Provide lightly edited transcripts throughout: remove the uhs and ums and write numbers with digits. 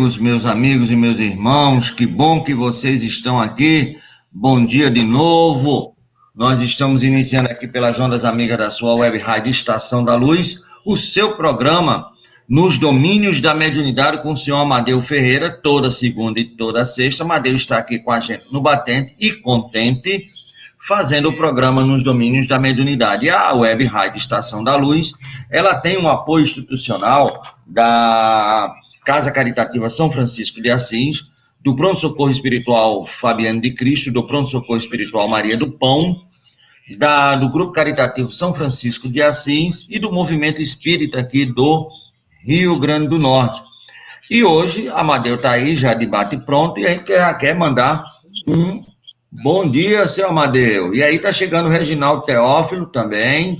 Meus amigos e meus irmãos, que bom que vocês estão aqui. Bom dia de novo. Nós estamos iniciando aqui pelas ondas amigas da sua web rádio Estação da Luz, o seu programa Nos Domínios da Mediunidade com o senhor Amadeu Ferreira, toda segunda e toda sexta. Amadeu está aqui com a gente no Batente e Contente, fazendo o programa Nos Domínios da Mediunidade. E a web rádio Estação da Luz, ela tem um apoio institucional da Casa Caritativa São Francisco de Assis, do Pronto Socorro Espiritual Fabiano de Cristo, do Pronto Socorro Espiritual Maria do Pão, do Grupo Caritativo São Francisco de Assis e do Movimento Espírita aqui do Rio Grande do Norte. E hoje, Amadeu está aí, já de bate pronto, e a gente já quer mandar um bom dia, seu Amadeu. E aí está chegando o Reginaldo Teófilo também.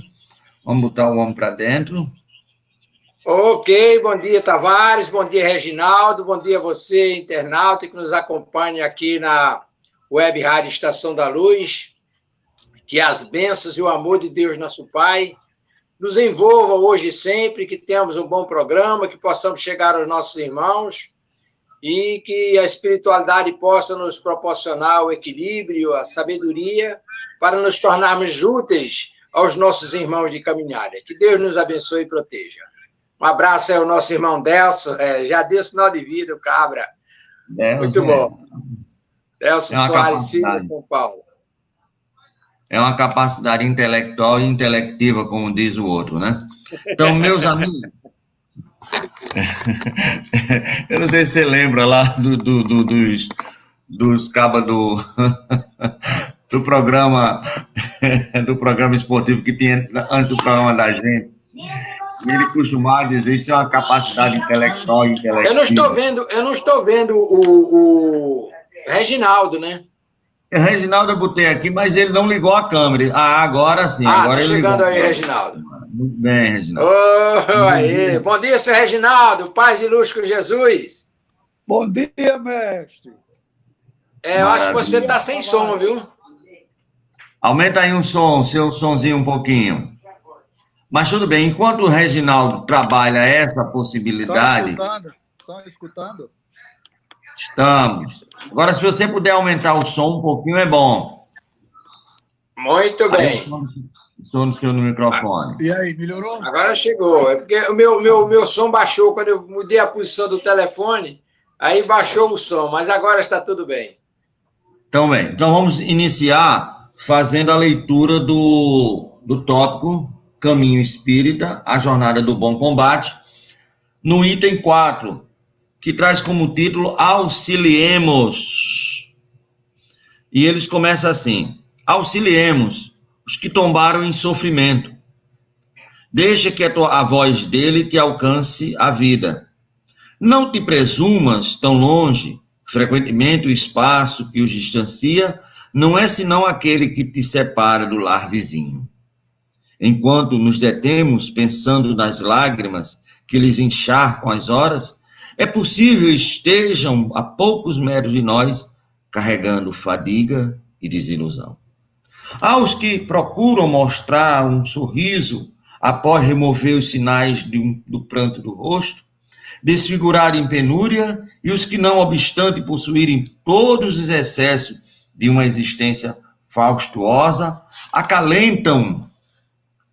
Vamos botar o homem para dentro. Ok, bom dia, Tavares, bom dia, Reginaldo, bom dia a você, internauta, que nos acompanha aqui na Web Rádio Estação da Luz. Que as bênçãos e o amor de Deus, nosso Pai, nos envolva hoje e sempre, que tenhamos um bom programa, que possamos chegar aos nossos irmãos e que a espiritualidade possa nos proporcionar o equilíbrio, a sabedoria, para nos tornarmos úteis aos nossos irmãos de caminhada. Que Deus nos abençoe e proteja. Um abraço ao nosso irmão Delso, já deu sinal de vida, o cabra. Muito bom. Delso Soares Silva com Paulo. É uma capacidade intelectual e intelectiva, como diz o outro, né? Então, meus amigos, eu não sei se você lembra lá dos cabas do programa esportivo que tinha antes do programa da gente. Ele costumava dizer isso é uma capacidade intelectual e intelectiva. Eu não estou vendo o Reginaldo, né? Reginaldo eu botei aqui, mas ele não ligou a câmera. Agora sim. Agora tá ele chegando ligou. Aí, Reginaldo. Muito bem, Reginaldo. Aí. Bom dia, seu Reginaldo. Paz e luz com Jesus. Bom dia, mestre. Eu acho que você está sem som, viu? Aumenta aí um som, seu sonzinho um pouquinho. Mas tudo bem, enquanto o Reginaldo trabalha essa possibilidade... Estão escutando? Estamos. Agora, se você puder aumentar o som um pouquinho, é bom. Muito bem. Som no seu microfone. E aí, melhorou? Agora chegou. É porque o meu som baixou quando eu mudei a posição do telefone, aí baixou o som, mas agora está tudo bem. Então, bem. Então, vamos iniciar fazendo a leitura do tópico Caminho Espírita, a Jornada do Bom Combate, no item 4, que traz como título Auxiliemos. E eles começam assim: auxiliemos os que tombaram em sofrimento. Deixa que a voz dele te alcance a vida. Não te presumas tão longe. Frequentemente o espaço que os distancia não é senão aquele que te separa do lar vizinho. Enquanto nos detemos pensando nas lágrimas que lhes encharcam as horas, é possível estejam a poucos metros de nós, carregando fadiga e desilusão. Há os que procuram mostrar um sorriso após remover os sinais do pranto do rosto, desfigurar em penúria, e os que, não obstante possuírem todos os excessos de uma existência faustuosa, acalentam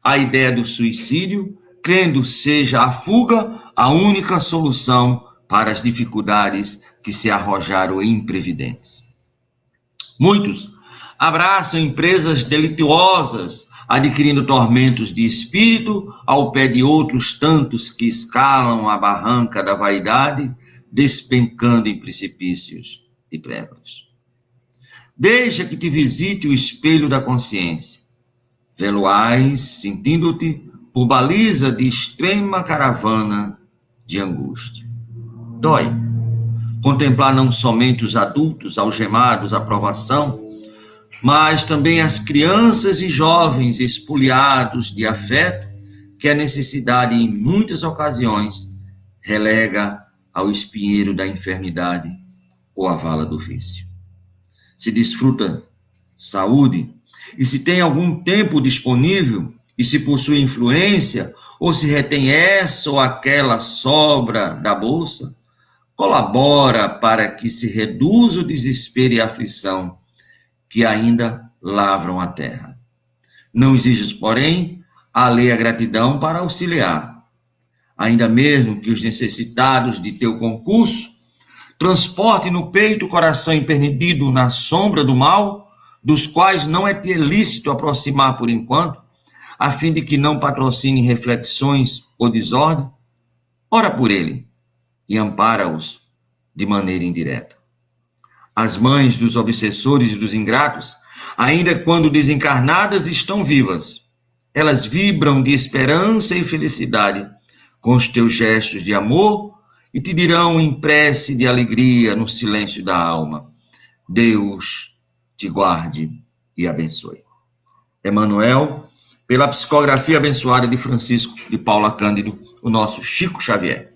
a ideia do suicídio, crendo seja a fuga a única solução para as dificuldades que se arrojaram imprevidentes. Muitos abraçam empresas delituosas, adquirindo tormentos de espírito ao pé de outros tantos que escalam a barranca da vaidade, despencando em precipícios de trevas. Deixa que te visite o espelho da consciência. Veloaz, sentindo-te por baliza de extrema caravana de angústia. Dói contemplar não somente os adultos algemados à provação, mas também as crianças e jovens espoliados de afeto que a necessidade, em muitas ocasiões, relega ao espinheiro da enfermidade ou à vala do vício. Se desfruta saúde e se tem algum tempo disponível e se possui influência ou se retém essa ou aquela sobra da bolsa, colabora para que se reduza o desespero e a aflição que ainda lavram a terra. Não exiges, porém, a lei a gratidão para auxiliar, ainda mesmo que os necessitados de teu concurso transportem no peito o coração emperdido na sombra do mal, dos quais não é te lícito aproximar por enquanto, a fim de que não patrocine reflexões ou desordem, ora por ele e ampara-os de maneira indireta. As mães dos obsessores e dos ingratos, ainda quando desencarnadas, estão vivas. Elas vibram de esperança e felicidade com os teus gestos de amor e te dirão em prece de alegria no silêncio da alma: Deus te guarde e abençoe. Emmanuel, pela psicografia abençoada de Francisco de Paula Cândido, o nosso Chico Xavier.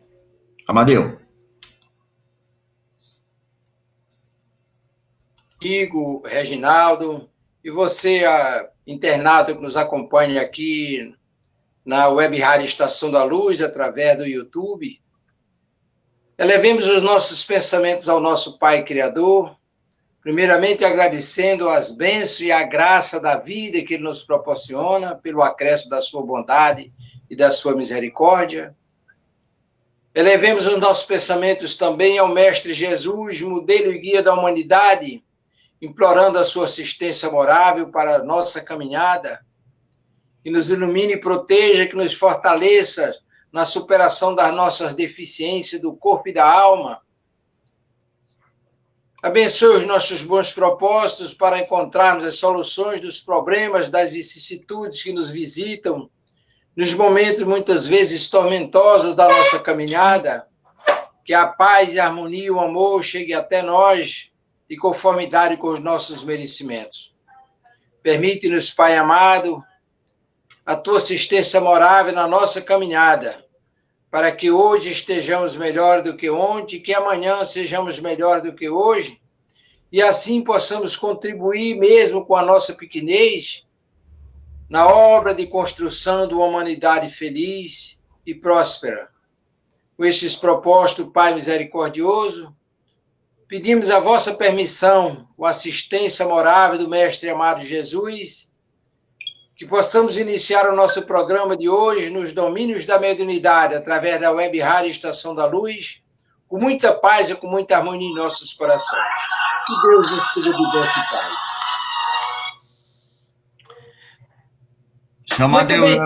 Amadeu. Chico, Reginaldo, e você, internado que nos acompanha aqui na Web Rádio Estação da Luz, através do YouTube, elevemos os nossos pensamentos ao nosso Pai Criador, primeiramente agradecendo as bênçãos e a graça da vida que Ele nos proporciona, pelo acréscimo da sua bondade e da sua misericórdia. Elevemos os nossos pensamentos também ao Mestre Jesus, modelo e guia da humanidade, implorando a sua assistência morável para a nossa caminhada, que nos ilumine e proteja, que nos fortaleça na superação das nossas deficiências do corpo e da alma. Abençoe os nossos bons propósitos para encontrarmos as soluções dos problemas, das vicissitudes que nos visitam, nos momentos muitas vezes tormentosos da nossa caminhada, que a paz e a harmonia e o amor cheguem até nós, de conformidade com os nossos merecimentos. Permite-nos, Pai amado, a tua assistência morável na nossa caminhada, para que hoje estejamos melhor do que ontem, que amanhã sejamos melhor do que hoje, e assim possamos contribuir mesmo com a nossa pequenez na obra de construção de uma humanidade feliz e próspera. Com estes propósitos, Pai misericordioso, pedimos a vossa permissão, com a assistência morável do Mestre amado Jesus, que possamos iniciar o nosso programa de hoje nos domínios da mediunidade, através da Web Rádio Estação da Luz, com muita paz e com muita harmonia em nossos corações. Que Deus nos cuide de Deus e paz. Chama Deus, bem,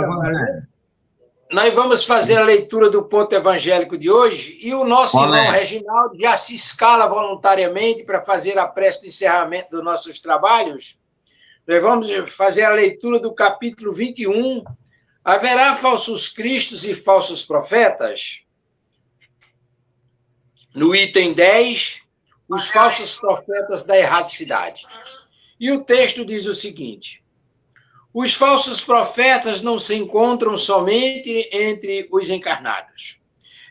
nós vamos fazer a leitura do ponto evangélico de hoje, e o nosso irmão Reginaldo já se escala voluntariamente para fazer a prece de encerramento dos nossos trabalhos. Nós vamos fazer a leitura do capítulo 21. Haverá falsos cristos e falsos profetas? No item 10, os falsos profetas da erradicidade. E o texto diz o seguinte: os falsos profetas não se encontram somente entre os encarnados.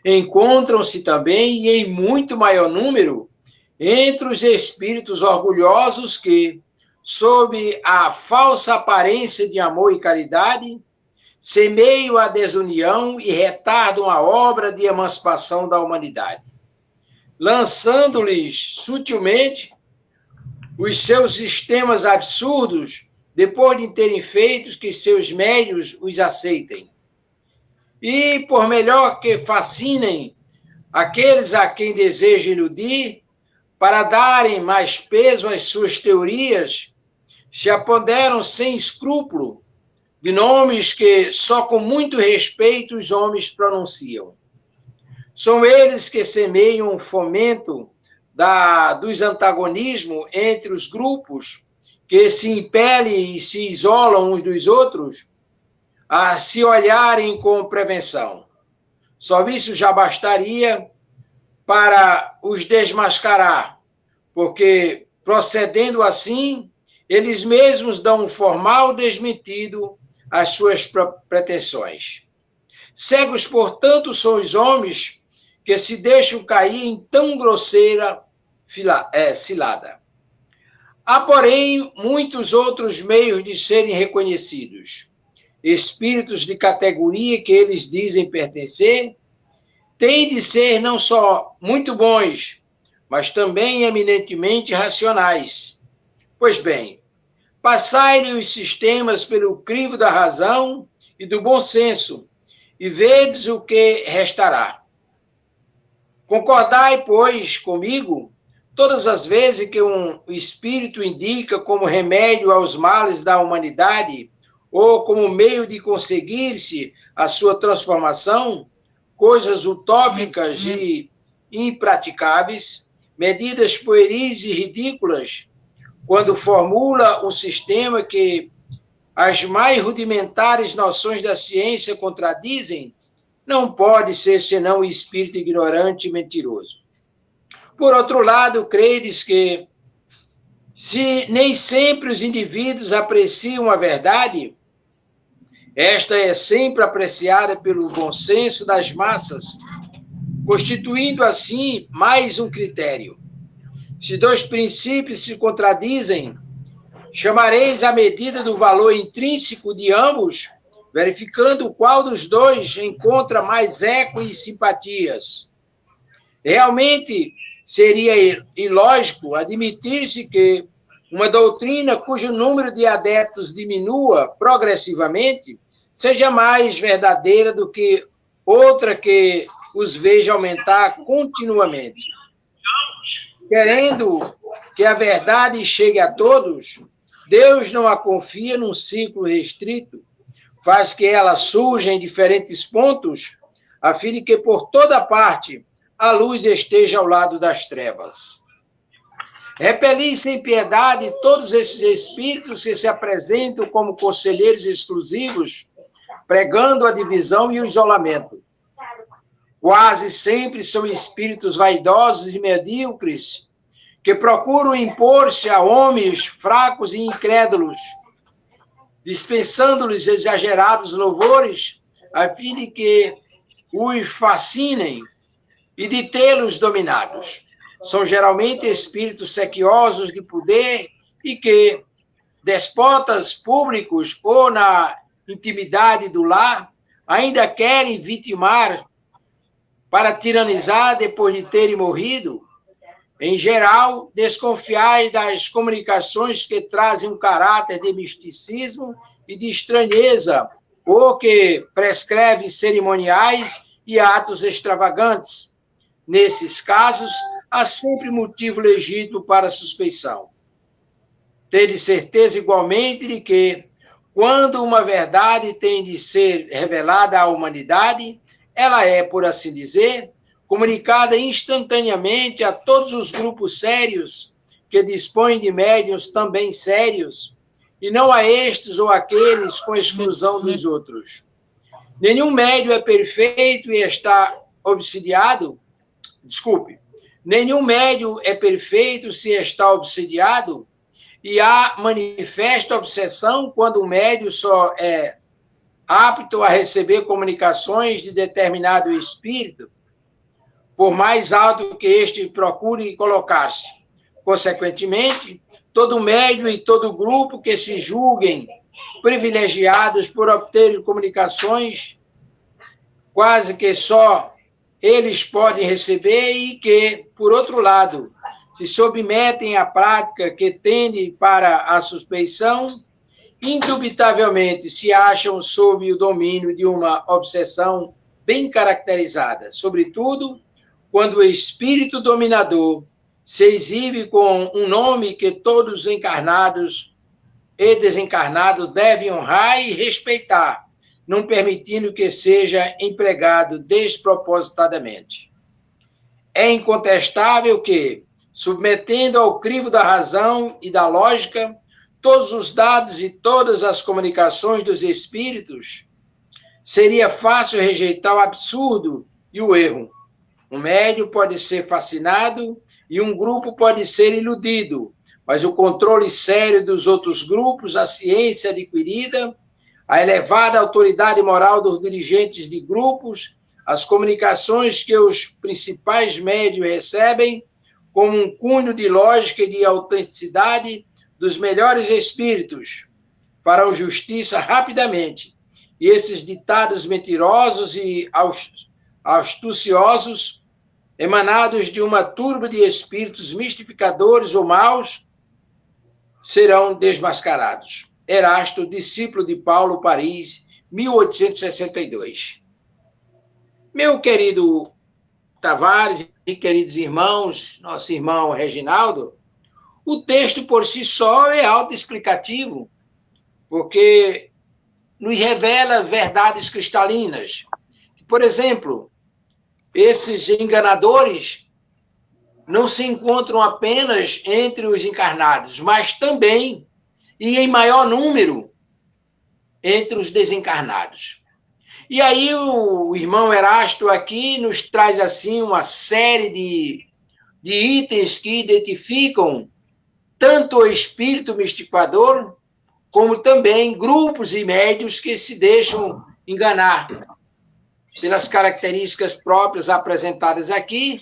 Encontram-se também, e em muito maior número, entre os espíritos orgulhosos que, sob a falsa aparência de amor e caridade, semeiam a desunião e retardam a obra de emancipação da humanidade, lançando-lhes sutilmente os seus sistemas absurdos, depois de terem feito que seus médios os aceitem. E, por melhor que fascinem aqueles a quem desejam iludir, para darem mais peso às suas teorias, se apoderam sem escrúpulo de nomes que só com muito respeito os homens pronunciam. São eles que semeiam o fomento dos antagonismos entre os grupos, que se impelem e se isolam uns dos outros, a se olharem com prevenção. Só isso já bastaria para os desmascarar, porque, procedendo assim, eles mesmos dão um formal desmentido às suas pretensões. Cegos, portanto, são os homens que se deixam cair em tão grosseira cilada. Há, porém, muitos outros meios de serem reconhecidos. Espíritos de categoria que eles dizem pertencer, têm de ser não só muito bons, mas também eminentemente racionais. Pois bem, passai-lhe os sistemas pelo crivo da razão e do bom senso, e vedes o que restará. Concordai, pois, comigo, todas as vezes que o Espírito indica como remédio aos males da humanidade, ou como meio de conseguir-se a sua transformação, coisas utópicas e impraticáveis, medidas pueris e ridículas, quando formula um sistema que as mais rudimentares noções da ciência contradizem, não pode ser senão um espírito ignorante e mentiroso. Por outro lado, credes que, se nem sempre os indivíduos apreciam a verdade, esta é sempre apreciada pelo bom senso das massas, constituindo assim mais um critério. Se dois princípios se contradizem, chamareis a medida do valor intrínseco de ambos, verificando qual dos dois encontra mais eco e simpatias. Realmente, seria ilógico admitir-se que uma doutrina cujo número de adeptos diminua progressivamente seja mais verdadeira do que outra que os veja aumentar continuamente. Querendo que a verdade chegue a todos, Deus não a confia num ciclo restrito, faz que ela surja em diferentes pontos, a fim de que por toda parte a luz esteja ao lado das trevas. Repeli sem piedade todos esses espíritos que se apresentam como conselheiros exclusivos, pregando a divisão e o isolamento. Quase sempre são espíritos vaidosos e medíocres, que procuram impor-se a homens fracos e incrédulos, dispensando-lhes exagerados louvores, a fim de que os fascinem e de tê-los dominados. São geralmente espíritos sequiosos de poder e que, despotas públicos ou na intimidade do lar, ainda querem vitimar para tiranizar depois de terem morrido. Em geral, desconfiai das comunicações que trazem um caráter de misticismo e de estranheza, ou que prescrevem cerimoniais e atos extravagantes. Nesses casos, há sempre motivo legítimo para suspeição. Tede certeza igualmente de que, quando uma verdade tem de ser revelada à humanidade, ela é, por assim dizer, comunicada instantaneamente a todos os grupos sérios que dispõem de médiuns também sérios, e não a estes ou aqueles com exclusão dos outros. Nenhum médium é perfeito e está obsidiado. Nenhum médium é perfeito se está obsidiado, e há manifesta obsessão quando o médium só é apto a receber comunicações de determinado espírito, por mais alto que este procure colocar-se. Consequentemente, todo médium e todo grupo que se julguem privilegiados por obter comunicações quase que só eles podem receber e que, por outro lado, se submetem à prática que tende para a suspeição, indubitavelmente se acham sob o domínio de uma obsessão bem caracterizada, sobretudo quando o espírito dominador se exibe com um nome que todos encarnados e desencarnados devem honrar e respeitar, não permitindo que seja empregado despropositadamente. É incontestável que, submetendo ao crivo da razão e da lógica todos os dados e todas as comunicações dos espíritos, seria fácil rejeitar o absurdo e o erro. Um médium pode ser fascinado e um grupo pode ser iludido, mas o controle sério dos outros grupos, a ciência adquirida, a elevada autoridade moral dos dirigentes de grupos, as comunicações que os principais médiuns recebem, como um cunho de lógica e de autenticidade dos melhores espíritos, farão justiça rapidamente. E esses ditados mentirosos e astuciosos, emanados de uma turba de espíritos mistificadores ou maus, serão desmascarados. Erasto, discípulo de Paulo, Paris, 1862. Meu querido Tavares e queridos irmãos, nosso irmão Reginaldo, o texto por si só é autoexplicativo, porque nos revela verdades cristalinas. Por exemplo, esses enganadores não se encontram apenas entre os encarnados, mas também, e em maior número, entre os desencarnados. E aí o irmão Erasto aqui nos traz assim uma série de itens que identificam tanto o espírito mistificador, como também grupos e médios que se deixam enganar pelas características próprias apresentadas aqui.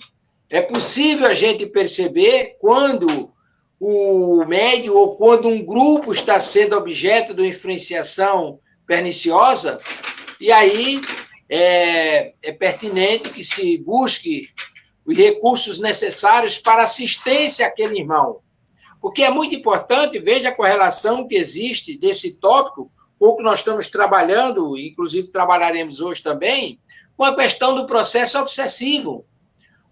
É possível a gente perceber quando o médio ou quando um grupo está sendo objeto de uma influenciação perniciosa, e aí é pertinente que se busque os recursos necessários para assistência àquele irmão. Porque é muito importante, veja a correlação que existe desse tópico, com o que nós estamos trabalhando, inclusive trabalharemos hoje também, com a questão do processo obsessivo.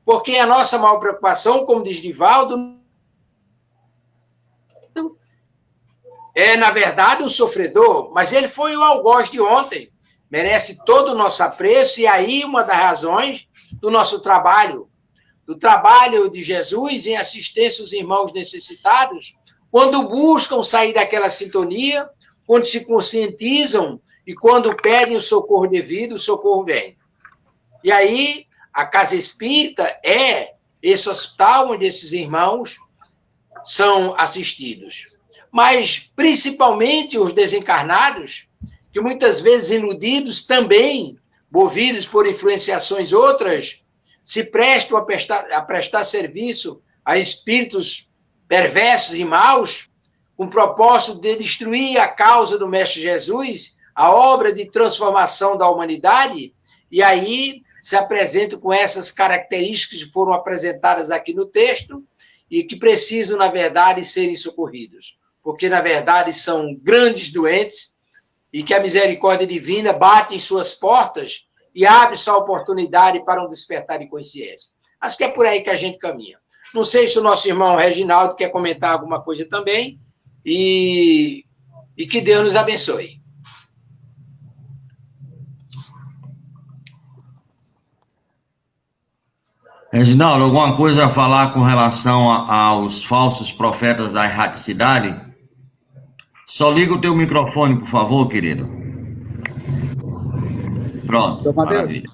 Porque a nossa maior preocupação, como diz Divaldo, é, na verdade, um sofredor, mas ele foi o algoz de ontem, merece todo o nosso apreço, e aí uma das razões do nosso trabalho, do trabalho de Jesus em assistência aos irmãos necessitados, quando buscam sair daquela sintonia, quando se conscientizam e quando pedem o socorro devido, o socorro vem. E aí, a Casa Espírita é esse hospital onde esses irmãos são assistidos. Mas, principalmente, os desencarnados, que muitas vezes iludidos também, movidos por influenciações outras, se prestam a prestar serviço a espíritos perversos e maus, com o propósito de destruir a causa do Mestre Jesus, a obra de transformação da humanidade, e aí se apresentam com essas características que foram apresentadas aqui no texto e que precisam, na verdade, serem socorridos. Porque, na verdade, são grandes doentes e que a misericórdia divina bate em suas portas e abre sua oportunidade para um despertar de consciência. Acho que é por aí que a gente caminha. Não sei se o nosso irmão Reginaldo quer comentar alguma coisa também, e que Deus nos abençoe. Reginaldo, alguma coisa a falar com relação aos falsos profetas da erraticidade? Só liga o teu microfone, por favor, querido. Pronto, maravilha.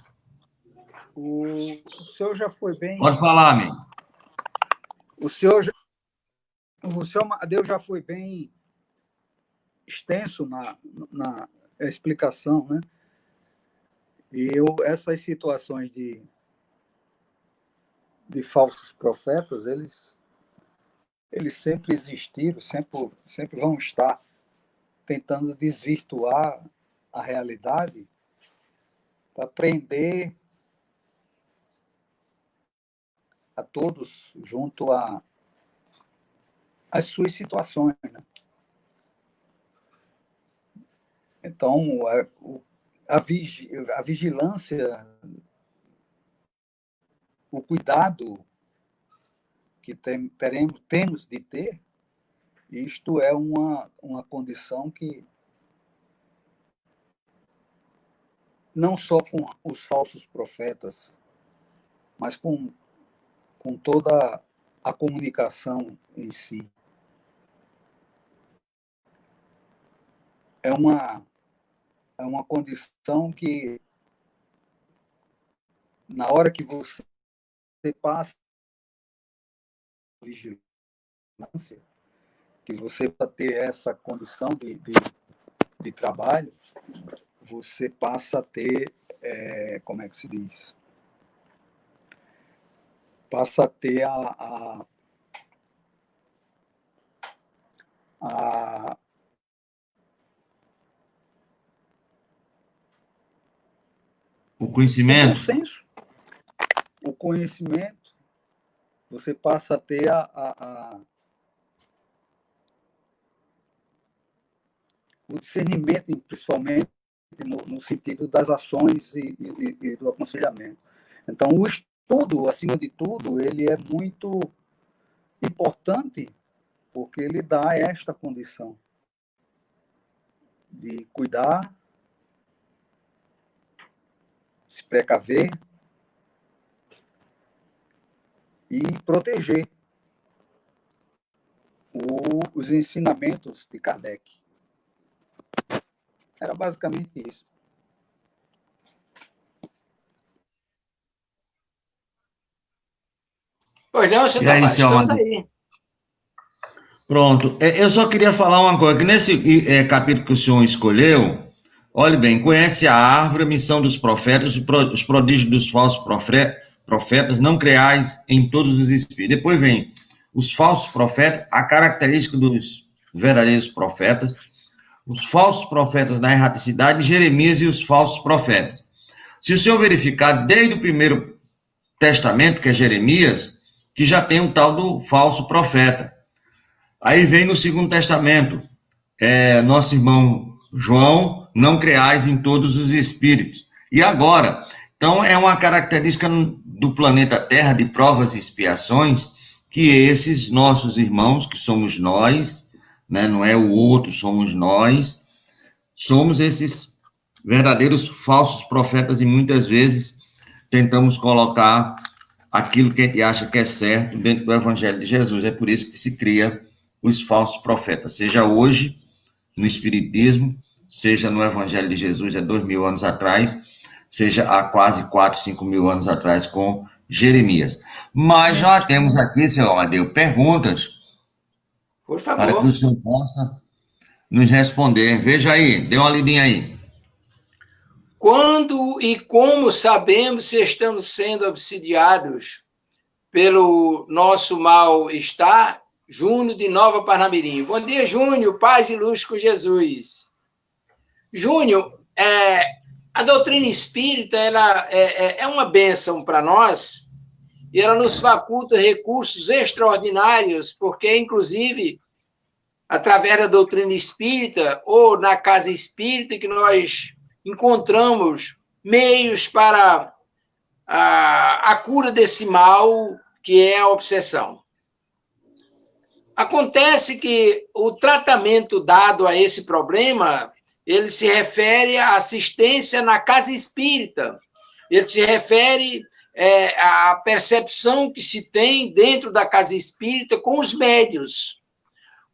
O senhor já foi bem... Pode falar, amigo. O senhor Amadeu já foi bem extenso na explicação, né? E essas situações de falsos profetas, eles sempre existiram, sempre vão estar tentando desvirtuar a realidade para prender a todos junto às suas situações, né? Então, a vigilância, o cuidado que temos de ter, isto é uma condição que não só com os falsos profetas, mas com toda a comunicação em si. É uma condição que, na hora que você passa a vigilância, que você para ter essa condição de trabalho, você passa a ter, como é que se diz? Passa a ter o conhecimento. O bom senso, o conhecimento, você passa a ter o discernimento, principalmente no sentido das ações e do aconselhamento. Então, o estudo, acima de tudo, ele é muito importante, porque ele dá esta condição de cuidar, se precaver e proteger os ensinamentos de Kardec. Era basicamente isso. Pois não, senhor Tavares, estamos aí. Pronto. Eu só queria falar uma coisa, que nesse capítulo que o senhor escolheu, olhe bem, conhece a árvore, a missão dos profetas, os prodígios dos falsos profetas, não creais em todos os espíritos. Depois vem os falsos profetas, a característica dos verdadeiros profetas, os falsos profetas na erraticidade, Jeremias e os falsos profetas. Se o senhor verificar, desde o primeiro testamento, que é Jeremias, que já tem um tal do falso profeta. Aí vem no Segundo Testamento, nosso irmão João, não creais em todos os espíritos. E agora, então é uma característica do planeta Terra, de provas e expiações, que esses nossos irmãos, que somos nós, né, não é o outro, somos nós, somos esses verdadeiros falsos profetas e muitas vezes tentamos colocar aquilo que a gente acha que é certo dentro do Evangelho de Jesus. É por isso que se cria os falsos profetas, seja hoje no Espiritismo, seja no Evangelho de Jesus, 2000 anos atrás, seja há quase 4, 5 mil anos atrás com Jeremias. Mas já temos aqui, senhor Amadeu, perguntas, por favor, para que o senhor possa nos responder. Veja aí, dê uma lidinha aí. Quando e como sabemos se estamos sendo obsidiados pelo nosso mal-estar? Júnior de Nova Parnamirim. Bom dia, Júnior. Paz e luz com Jesus. Júnior, a doutrina espírita ela é uma bênção para nós e ela nos faculta recursos extraordinários, porque, inclusive, através da doutrina espírita ou na casa espírita, que nós encontramos meios para a cura desse mal que é a obsessão. Acontece que o tratamento dado a esse problema, ele se refere à assistência na casa espírita, ele se refere à percepção que se tem dentro da casa espírita com os médios.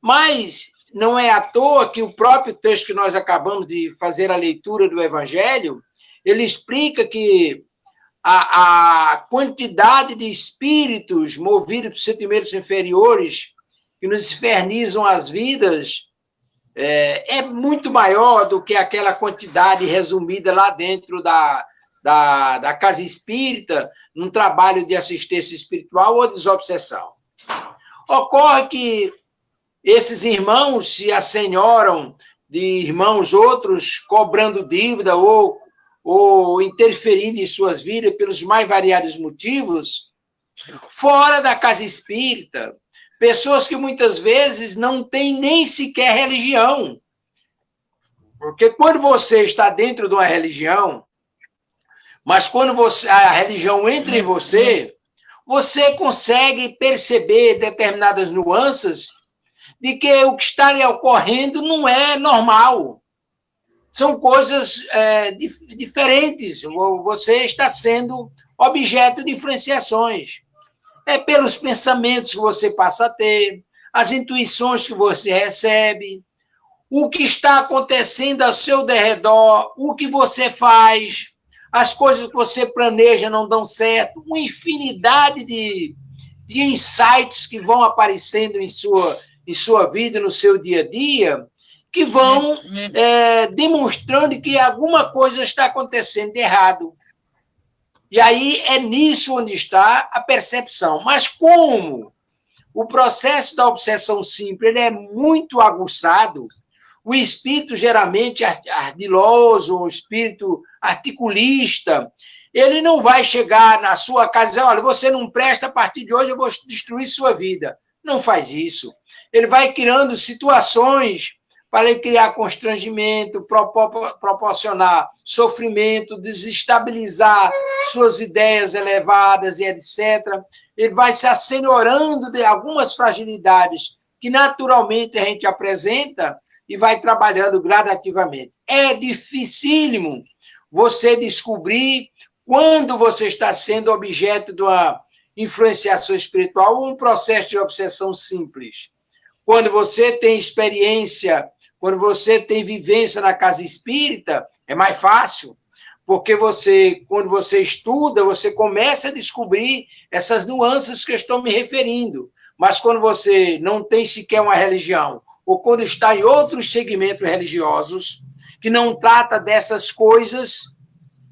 Mas não é à toa que o próprio texto que nós acabamos de fazer a leitura do Evangelho, ele explica que a quantidade de espíritos movidos por sentimentos inferiores que nos infernizam as vidas é muito maior do que aquela quantidade resumida lá dentro da casa espírita, num trabalho de assistência espiritual ou desobsessão. Ocorre que esses irmãos se assenhoram de irmãos outros cobrando dívida ou interferindo em suas vidas pelos mais variados motivos, fora da casa espírita, pessoas que muitas vezes não têm nem sequer religião. Porque quando você está dentro de uma religião, mas quando a religião entra em você, você consegue perceber determinadas nuances de que o que está lhe ocorrendo não é normal. São coisas diferentes. Você está sendo objeto de influenciações. É pelos pensamentos que você passa a ter, as intuições que você recebe, o que está acontecendo ao seu derredor, o que você faz, as coisas que você planeja não dão certo, uma infinidade de insights que vão aparecendo em sua vida, no seu dia a dia, que vão demonstrando que alguma coisa está acontecendo de errado. E aí é nisso onde está a percepção. Mas como o processo da obsessão simples ele é muito aguçado, o espírito geralmente ardiloso, o espírito articulista, Ele não vai chegar na sua casa e dizer, olha, você não presta, a partir de hoje eu vou destruir sua vida. Não faz isso. Ele vai criando situações para ele criar constrangimento, proporcionar sofrimento, desestabilizar suas ideias elevadas e etc. Ele vai se assenorando de algumas fragilidades que naturalmente a gente apresenta e vai trabalhando gradativamente. É dificílimo você descobrir quando você está sendo objeto de uma influenciação espiritual ou um processo de obsessão simples. Quando você tem experiência, quando você tem vivência na casa espírita, é mais fácil, porque quando você estuda, você começa a descobrir essas nuances que eu estou me referindo. Mas quando você não tem sequer uma religião, ou quando está em outros segmentos religiosos, que não trata dessas coisas,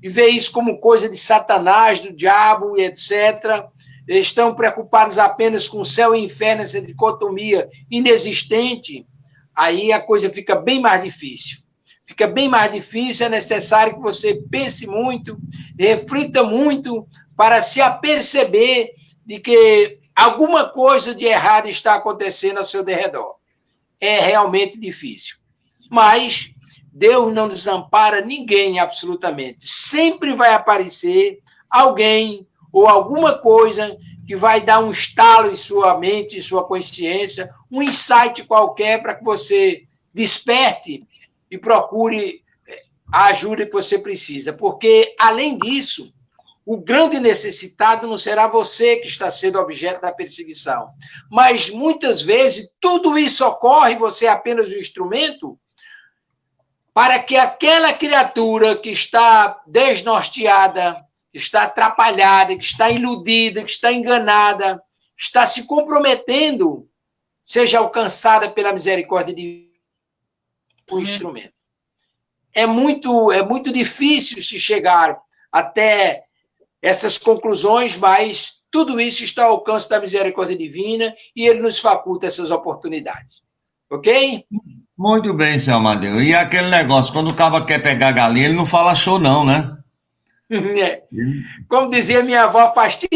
e vê isso como coisa de Satanás, do diabo, e etc., estão preocupados apenas com o céu e inferno, essa dicotomia inexistente, aí a coisa fica bem mais difícil. Fica bem mais difícil, é necessário que você pense muito, reflita muito, para se aperceber de que alguma coisa de errado está acontecendo ao seu derredor. É realmente difícil. Mas Deus não desampara ninguém, absolutamente. Sempre vai aparecer alguém ou alguma coisa que vai dar um estalo em sua mente, em sua consciência, um insight qualquer para que você desperte e procure a ajuda que você precisa. Porque, além disso, o grande necessitado não será você que está sendo objeto da perseguição. Mas, muitas vezes, tudo isso ocorre, você é apenas um instrumento, para que aquela criatura que está desnorteada, que está atrapalhada, que está iludida, que está enganada, está se comprometendo, seja alcançada pela misericórdia de um instrumento. É muito difícil se chegar até essas conclusões, mas tudo isso está ao alcance da misericórdia divina e ele nos faculta essas oportunidades. Ok? Muito bem, seu Amadeu. E aquele negócio, quando o cara quer pegar galinha, ele não fala show não, né? É. Como dizia minha avó, faz ti.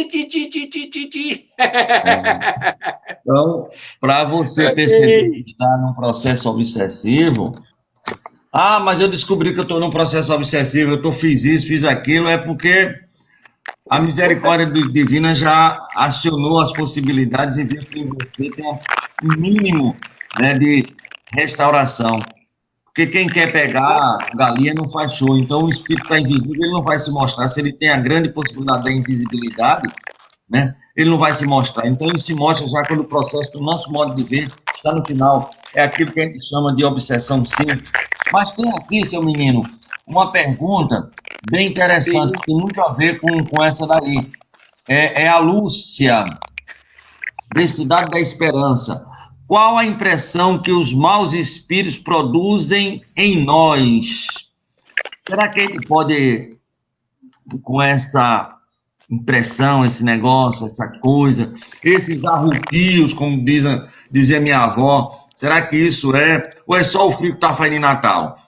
Então, para você perceber que está num processo obsessivo, mas eu descobri que eu estou num processo obsessivo, fiz isso, fiz aquilo, é porque a misericórdia divina já acionou as possibilidades e viu que você tem um mínimo, né, de restauração. Porque quem quer pegar galinha não faz show. Então, o espírito está invisível, ele não vai se mostrar. Se ele tem a grande possibilidade da invisibilidade, né, ele não vai se mostrar. Então, ele se mostra já quando o processo do nosso modo de ver está no final. É aquilo que a gente chama de obsessão simples. Mas tem aqui, seu menino, uma pergunta bem interessante, que tem muito a ver com essa daí. É a Lúcia, da Cidade da Esperança. Qual a impressão que os maus espíritos produzem em nós? Será que a gente pode, com essa impressão, esse negócio, essa coisa, esses arrupios, como dizia minha avó, será que isso ou é só o frio que está fazendo em Natal?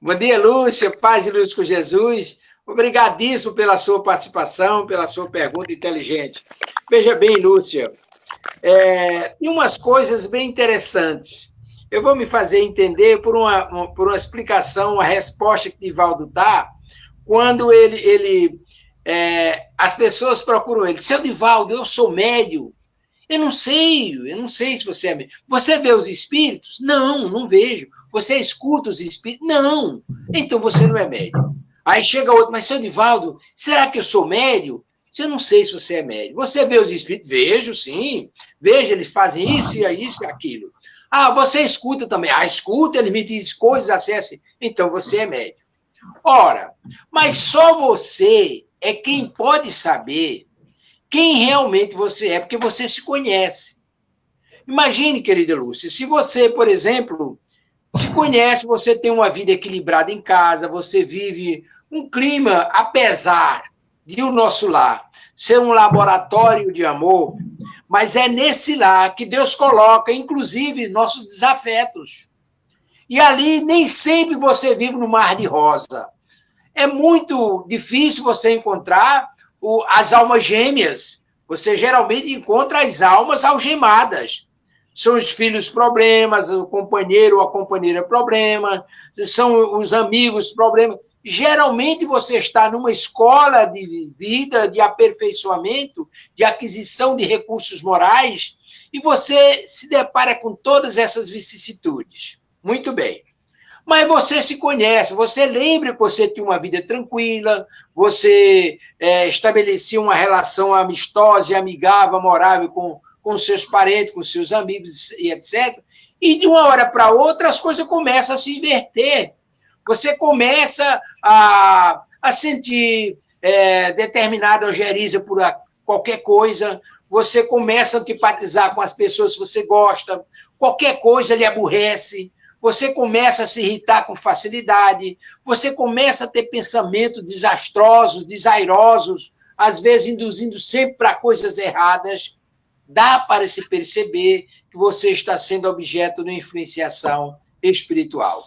Bom dia, Lúcia, paz e luz com Jesus. Obrigadíssimo pela sua participação, pela sua pergunta inteligente. Veja bem, Lúcia, tem umas coisas bem interessantes. Eu vou me fazer entender por uma explicação, uma resposta que Divaldo dá, quando as pessoas procuram ele. Seu Divaldo, eu sou médium. Eu não sei se você é médium. Você vê os espíritos? Não vejo. Você escuta os espíritos? Não. Então você não é médium. Aí chega outro, mas seu Divaldo, será que eu sou médium? Eu não sei se você é médium. Você vê os espíritos? Vejo, sim. Vejo, eles fazem isso e aquilo. Você escuta também. Escuta, ele me diz coisas assim. Então você é médium. Ora, mas só você é quem pode saber quem realmente você é, porque você se conhece. Imagine, querida Lúcia, se você, por exemplo, se conhece, você tem uma vida equilibrada em casa, você vive um clima, apesar de o nosso lar ser um laboratório de amor, mas é nesse lar que Deus coloca, inclusive, nossos desafetos. E ali nem sempre você vive no mar de rosa. É muito difícil você encontrar as almas gêmeas. Você geralmente encontra as almas algemadas. São os filhos problemas, o companheiro ou a companheira problema, são os amigos problema. Geralmente você está numa escola de vida, de aperfeiçoamento, de aquisição de recursos morais, e você se depara com todas essas vicissitudes. Muito bem. Mas você se conhece, você lembra que você tinha uma vida tranquila, você estabelecia uma relação amistosa e amigável, amorável com seus parentes, com seus amigos e etc. E de uma hora para outra as coisas começam a se inverter. Você começa a sentir determinada ojeriza por qualquer coisa, você começa a antipatizar com as pessoas que você gosta, qualquer coisa lhe aborrece, você começa a se irritar com facilidade, você começa a ter pensamentos desastrosos, desairosos, às vezes induzindo sempre para coisas erradas. Dá para se perceber que você está sendo objeto de uma influenciação espiritual.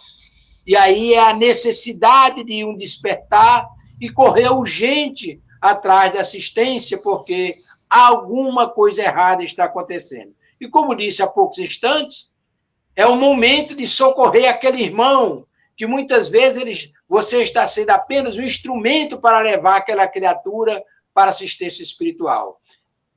E aí é a necessidade de um despertar e correr urgente atrás da assistência, porque alguma coisa errada está acontecendo. E como disse há poucos instantes, é o momento de socorrer aquele irmão que muitas vezes você está sendo apenas um instrumento para levar aquela criatura para assistência espiritual.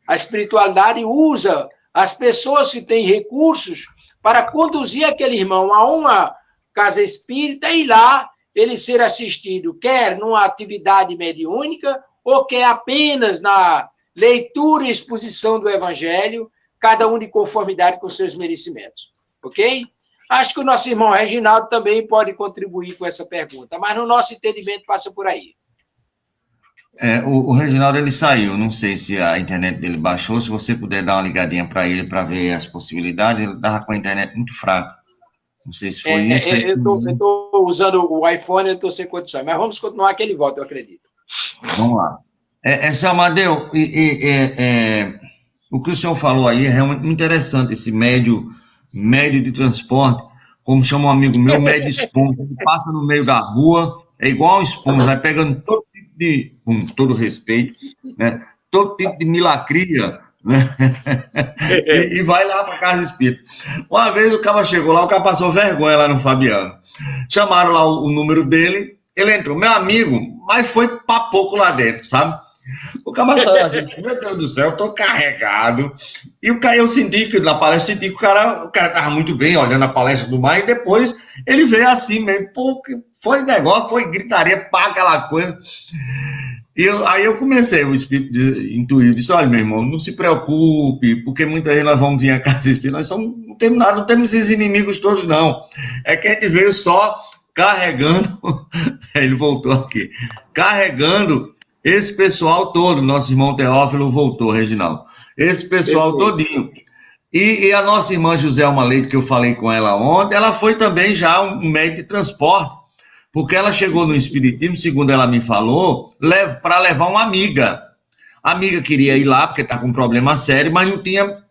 A espiritualidade usa as pessoas que têm recursos para conduzir aquele irmão a uma casa espírita e lá ele ser assistido, quer numa atividade mediúnica ou quer apenas na leitura e exposição do Evangelho, cada um de conformidade com seus merecimentos. Ok? Acho que o nosso irmão Reginaldo também pode contribuir com essa pergunta, mas no nosso entendimento passa por aí. O Reginaldo, ele saiu, não sei se a internet dele baixou, se você puder dar uma ligadinha para ele para ver as possibilidades, ele estava com a internet muito fraca. Não sei se foi isso. Eu estou usando o iPhone, eu estou sem condições, mas vamos continuar que ele volta, eu acredito. Vamos lá. Seu Amadeu, o que o senhor falou aí é realmente interessante, esse médio de transporte, como chama um amigo meu, médio esponja. Ele passa no meio da rua, é igual uma esponja, vai pegando todo tipo de, com todo respeito, né, todo tipo de milacria, né, e vai lá para casa espírita. Uma vez o cara chegou lá, o cara passou vergonha lá no Fabiano. Chamaram lá o número dele, ele entrou, meu amigo, mas foi pra pouco lá dentro, sabe? O cara saiu assim, meu Deus do céu, eu tô carregado. E o cara, eu senti que na palestra, que o cara tava muito bem, olhando a palestra do mar, e depois ele veio assim mesmo, pô, foi negócio, foi gritaria, pá, aquela coisa. Aí eu comecei, o espírito intuiu, disse, olha, meu irmão, não se preocupe, porque muita gente nós vamos vir a casa espírita, nós não temos nada, não temos esses inimigos todos, não. É que a gente veio só carregando, ele voltou aqui, carregando esse pessoal todo, nosso irmão Teófilo voltou, Reginaldo, esse pessoal todinho. E a nossa irmã Joselma Leite, que eu falei com ela ontem, ela foi também já um médio de transporte, porque ela chegou no Espiritismo, segundo ela me falou, para levar uma amiga. A amiga queria ir lá, porque está com um problema sério, mas não tinha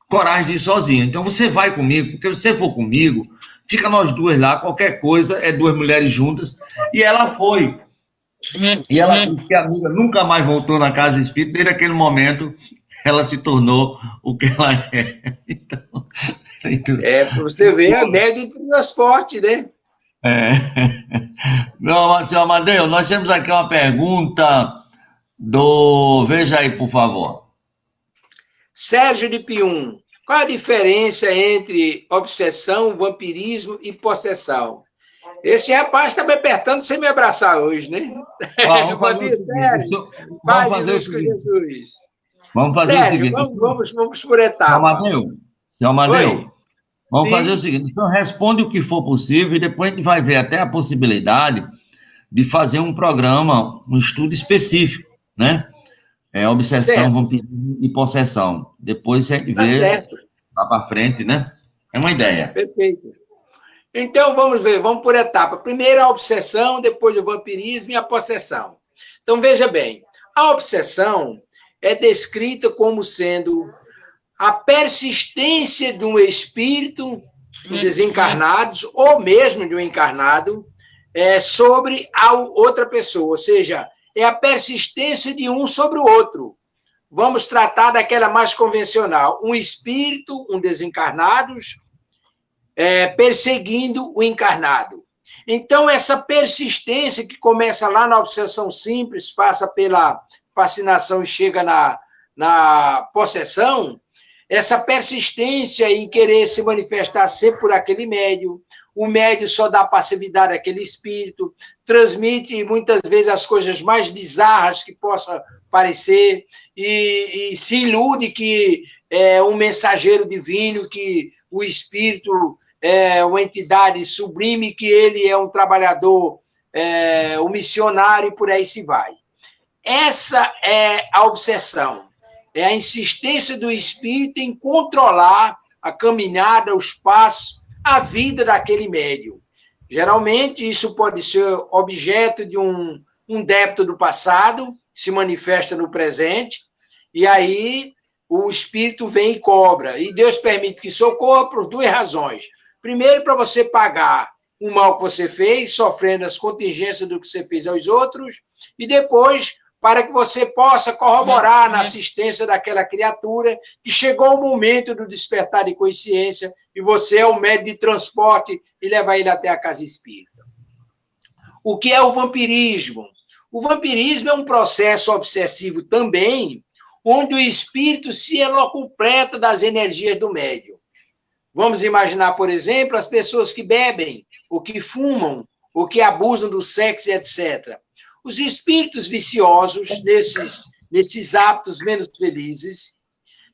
coragem de ir sozinha. Então, você vai comigo, porque se você for comigo, fica nós duas lá, qualquer coisa, é duas mulheres juntas. E ela foi. E ela disse que a amiga nunca mais voltou na casa espírita, desde aquele momento ela se tornou o que ela é. Então, para você ver a média de transporte, né? Não, senhor Amadeu, nós temos aqui uma pergunta veja aí, por favor. Sérgio de Pium, qual a diferença entre obsessão, vampirismo e possessão? Esse rapaz está me apertando sem me abraçar hoje, né? Bom dia, Sérgio. Vamos fazer o seguinte. Jesus. Vamos fazer Sérgio, o seguinte. vamos por etapa. Senhor Amadeu, vamos fazer o seguinte, o senhor responde o que for possível e depois a gente vai ver até a possibilidade de fazer um programa, um estudo específico, né? Obsessão, vampirismo e possessão. Depois a gente vê lá para frente, né? É uma ideia. Perfeito. Então, vamos ver, vamos por etapa. Primeiro a obsessão, depois o vampirismo e a possessão. Então, veja bem, a obsessão é descrita como sendo a persistência de um espírito, dos desencarnados, ou mesmo de um encarnado, sobre a outra pessoa, ou seja, é a persistência de um sobre o outro. Vamos tratar daquela mais convencional, um espírito, um desencarnado, perseguindo o encarnado. Então, essa persistência que começa lá na obsessão simples, passa pela fascinação e chega na possessão, essa persistência em querer se manifestar sempre por aquele médium, o médium só dá passividade àquele espírito, transmite muitas vezes as coisas mais bizarras que possa parecer, e se ilude que é um mensageiro divino, que o espírito é uma entidade sublime, que ele é um trabalhador, um missionário, e por aí se vai. Essa é a obsessão, é a insistência do espírito em controlar a caminhada, os passos, a vida daquele médium. Geralmente, isso pode ser objeto de um débito do passado, se manifesta no presente, e aí o espírito vem e cobra. E Deus permite que socorra por duas razões. Primeiro, para você pagar o mal que você fez, sofrendo as contingências do que você fez aos outros, e depois, para que você possa corroborar na assistência daquela criatura que chegou o momento do despertar de consciência e você é o médium de transporte e leva ele até a casa espírita. O que é o vampirismo? O vampirismo é um processo obsessivo também, onde o espírito se elocupleta das energias do médium. Vamos imaginar, por exemplo, as pessoas que bebem, ou que fumam, ou que abusam do sexo, etc. Os espíritos viciosos, nesses hábitos menos felizes,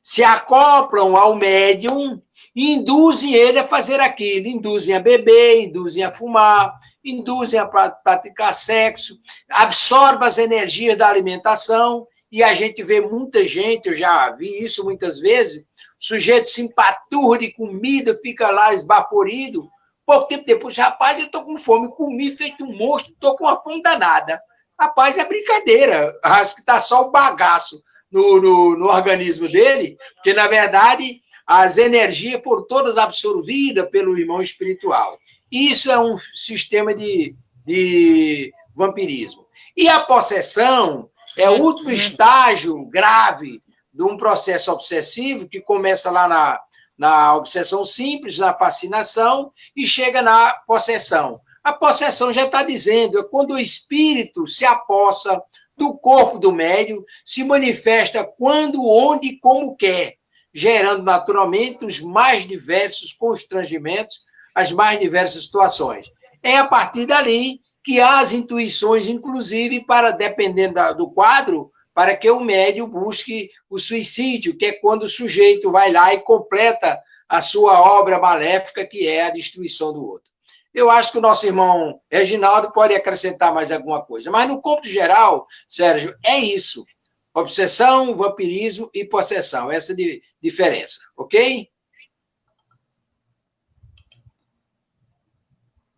se acoplam ao médium e induzem ele a fazer aquilo, induzem a beber, induzem a fumar, induzem a praticar sexo, absorvem as energias da alimentação, e a gente vê muita gente, eu já vi isso muitas vezes, o sujeito se empaturra de comida, fica lá esbaforido, pouco tempo depois, rapaz, eu estou com fome, comi feito um monstro, estou com uma fome danada. Rapaz, é brincadeira, acho que está só o bagaço no organismo dele, porque, na verdade, as energias foram todas absorvidas pelo irmão espiritual. Isso é um sistema de vampirismo. E a possessão é o último estágio grave de um processo obsessivo que começa lá na obsessão simples, na fascinação, e chega na possessão. A possessão já está dizendo, é quando o espírito se apossa do corpo do médium, se manifesta quando, onde e como quer, gerando naturalmente os mais diversos constrangimentos, as mais diversas situações. É a partir dali que há as intuições, inclusive, para, dependendo do quadro, para que o médium busque o suicídio, que é quando o sujeito vai lá e completa a sua obra maléfica, que é a destruição do outro. Eu acho que o nosso irmão Reginaldo pode acrescentar mais alguma coisa. Mas, no cômputo geral, Sérgio, é isso. Obsessão, vampirismo e possessão. Essa é a diferença, ok?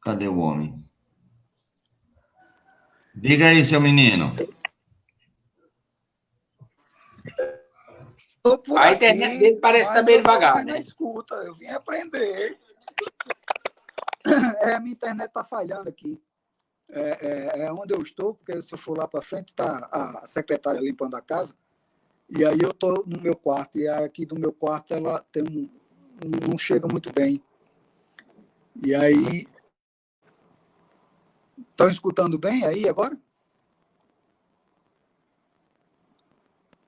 Cadê o homem? Diga aí, seu menino. A internet dele parece estar meio devagar, né? Escuta, eu vim aprender. A minha internet está falhando aqui. É onde eu estou, porque se eu for lá para frente, está a secretária limpando a casa, e aí eu estou no meu quarto, e aqui do meu quarto ela tem não chega muito bem. E aí... Estão escutando bem aí agora?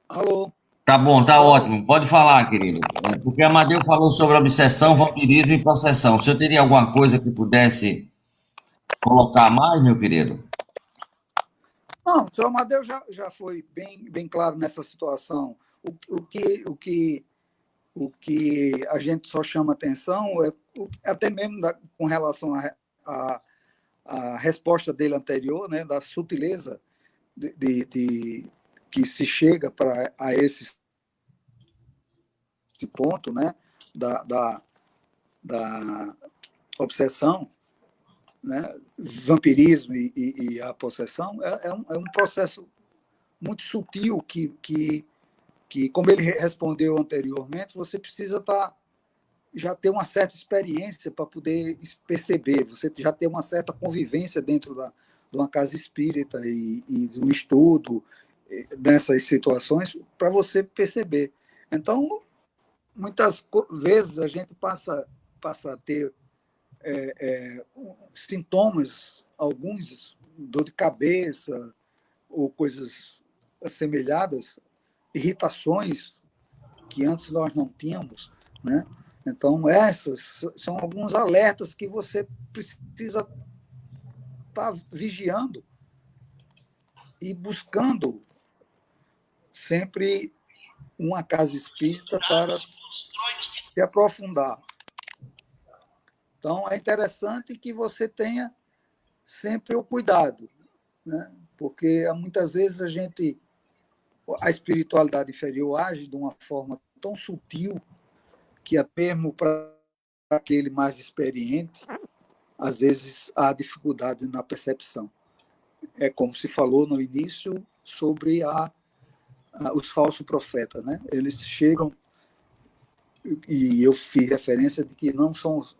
Alô? Tá bom, tá ótimo. Pode falar, querido. Porque Amadeu falou sobre obsessão, vampirismo e possessão. O senhor teria alguma coisa que pudesse colocar mais, meu querido? Não, o senhor Amadeu já foi bem claro nessa situação. O que a gente só chama atenção é até mesmo com relação a resposta dele anterior, né, da sutileza que se chega a esse ponto, né, da obsessão, né, vampirismo e a possessão, é um processo muito sutil que, como ele respondeu anteriormente, você precisa estar já ter uma certa experiência para poder perceber, você já ter uma certa convivência dentro de uma casa espírita e do estudo dessas situações, para você perceber. Então, muitas vezes a gente passa a ter sintomas, alguns, dor de cabeça ou coisas assemelhadas, irritações que antes nós não tínhamos, né? Então, essas são alguns alertas que você precisa estar vigiando e buscando sempre uma casa espírita para se aprofundar. Então, é interessante que você tenha sempre o cuidado, né? Porque muitas vezes a espiritualidade inferior age de uma forma tão sutil que até mesmo para aquele mais experiente, às vezes há dificuldade na percepção. É como se falou no início sobre os falsos profetas, né? Eles chegam, e eu fiz referência de que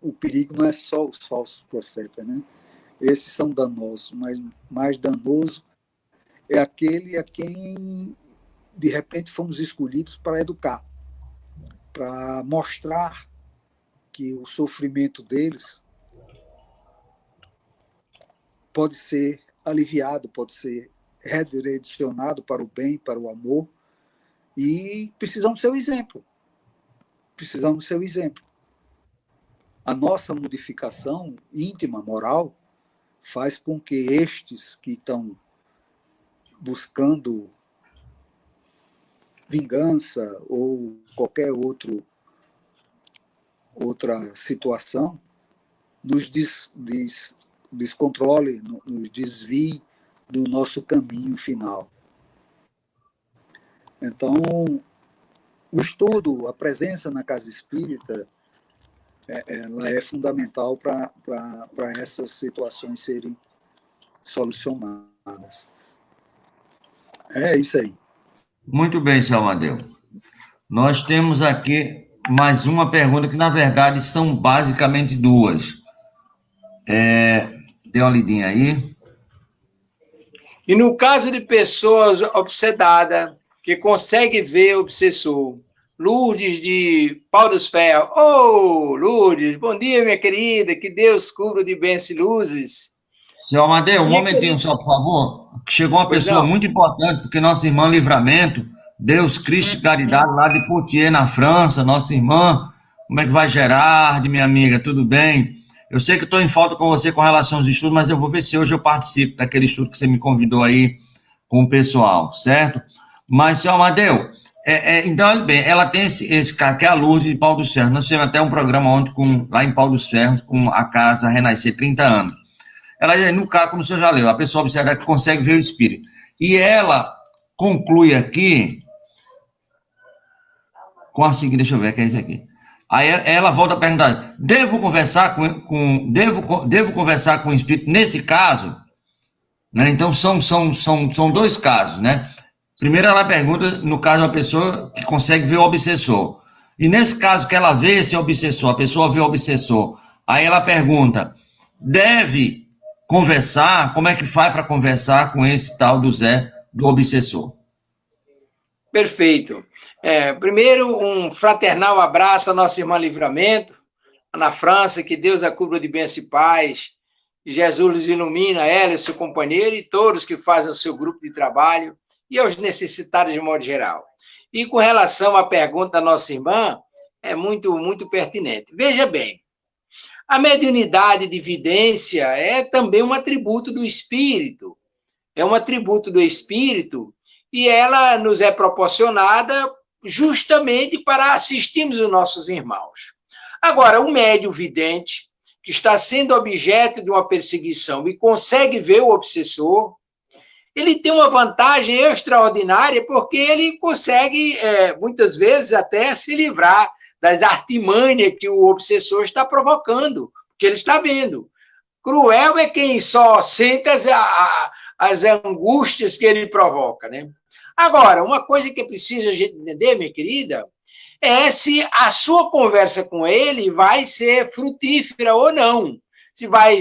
o perigo não é só os falsos profetas, né? Esses são danosos, mas mais danoso é aquele a quem de repente fomos escolhidos para educar, para mostrar que o sofrimento deles pode ser aliviado, pode ser redirecionado para o bem, para o amor, e precisamos ser o exemplo. Precisamos ser o exemplo. A nossa modificação íntima, moral, faz com que estes que estão buscando vingança ou qualquer outra situação nos descontrole, nos desvie do nosso caminho final. Então, o estudo, a presença na casa espírita, ela é fundamental para essas situações serem solucionadas. É isso aí. Muito bem, seu Amadeu. Nós temos aqui mais uma pergunta que, na verdade, são basicamente duas. Dê uma lidinha aí. E no caso de pessoas obsedadas, que conseguem ver o obsessor, Lourdes de Pau dos Ferros. Ô, Lourdes, bom dia, minha querida, que Deus cubra de bênçãos e luzes. Seu Amadeu, um momentinho só, por favor. Chegou uma pessoa muito importante, porque nossa irmã Livramento, Deus Cristo Caridade, lá de Poitiers, na França, nossa irmã. Como é que vai, Gerard, minha amiga? Tudo bem? Eu sei que estou em falta com você com relação aos estudos, mas eu vou ver se hoje eu participo daquele estudo que você me convidou aí com o pessoal, certo? Mas, seu Amadeu, então, bem, ela tem esse cara, que é a Lourdes de Pau dos Ferros. Nós fizemos até um programa ontem lá em Pau dos Ferros, com a Casa Renascer 30 anos. Ela, no caso, como o senhor já leu, a pessoa observa que consegue ver o espírito. E ela conclui aqui com a seguinte, deixa eu ver, que é isso aqui. Aí ela volta a perguntar, devo conversar com o espírito nesse caso? Né? Então, são dois casos, né? Primeiro, ela pergunta, no caso, de uma pessoa que consegue ver o obsessor. E nesse caso que ela vê esse obsessor, a pessoa vê o obsessor, aí ela pergunta, deve conversar? Como é que faz para conversar com esse tal do Zé, do obsessor? Perfeito. Primeiro, um fraternal abraço à nossa irmã Livramento, na França, que Deus a cubra de bênçãos e paz, Jesus ilumina ela e seu companheiro e todos que fazem o seu grupo de trabalho e aos necessitados de modo geral. E com relação à pergunta da nossa irmã, é muito, muito pertinente. Veja bem, a mediunidade de vidência é também um atributo do espírito, e ela nos é proporcionada justamente para assistirmos os nossos irmãos. Agora, o médium vidente, que está sendo objeto de uma perseguição e consegue ver o obsessor, ele tem uma vantagem extraordinária, porque ele consegue, muitas vezes, até se livrar das artimanhas que o obsessor está provocando, porque ele está vendo. Cruel é quem só sente as angústias que ele provoca, né? Agora, uma coisa que precisa a gente entender, minha querida, é se a sua conversa com ele vai ser frutífera ou não, se vai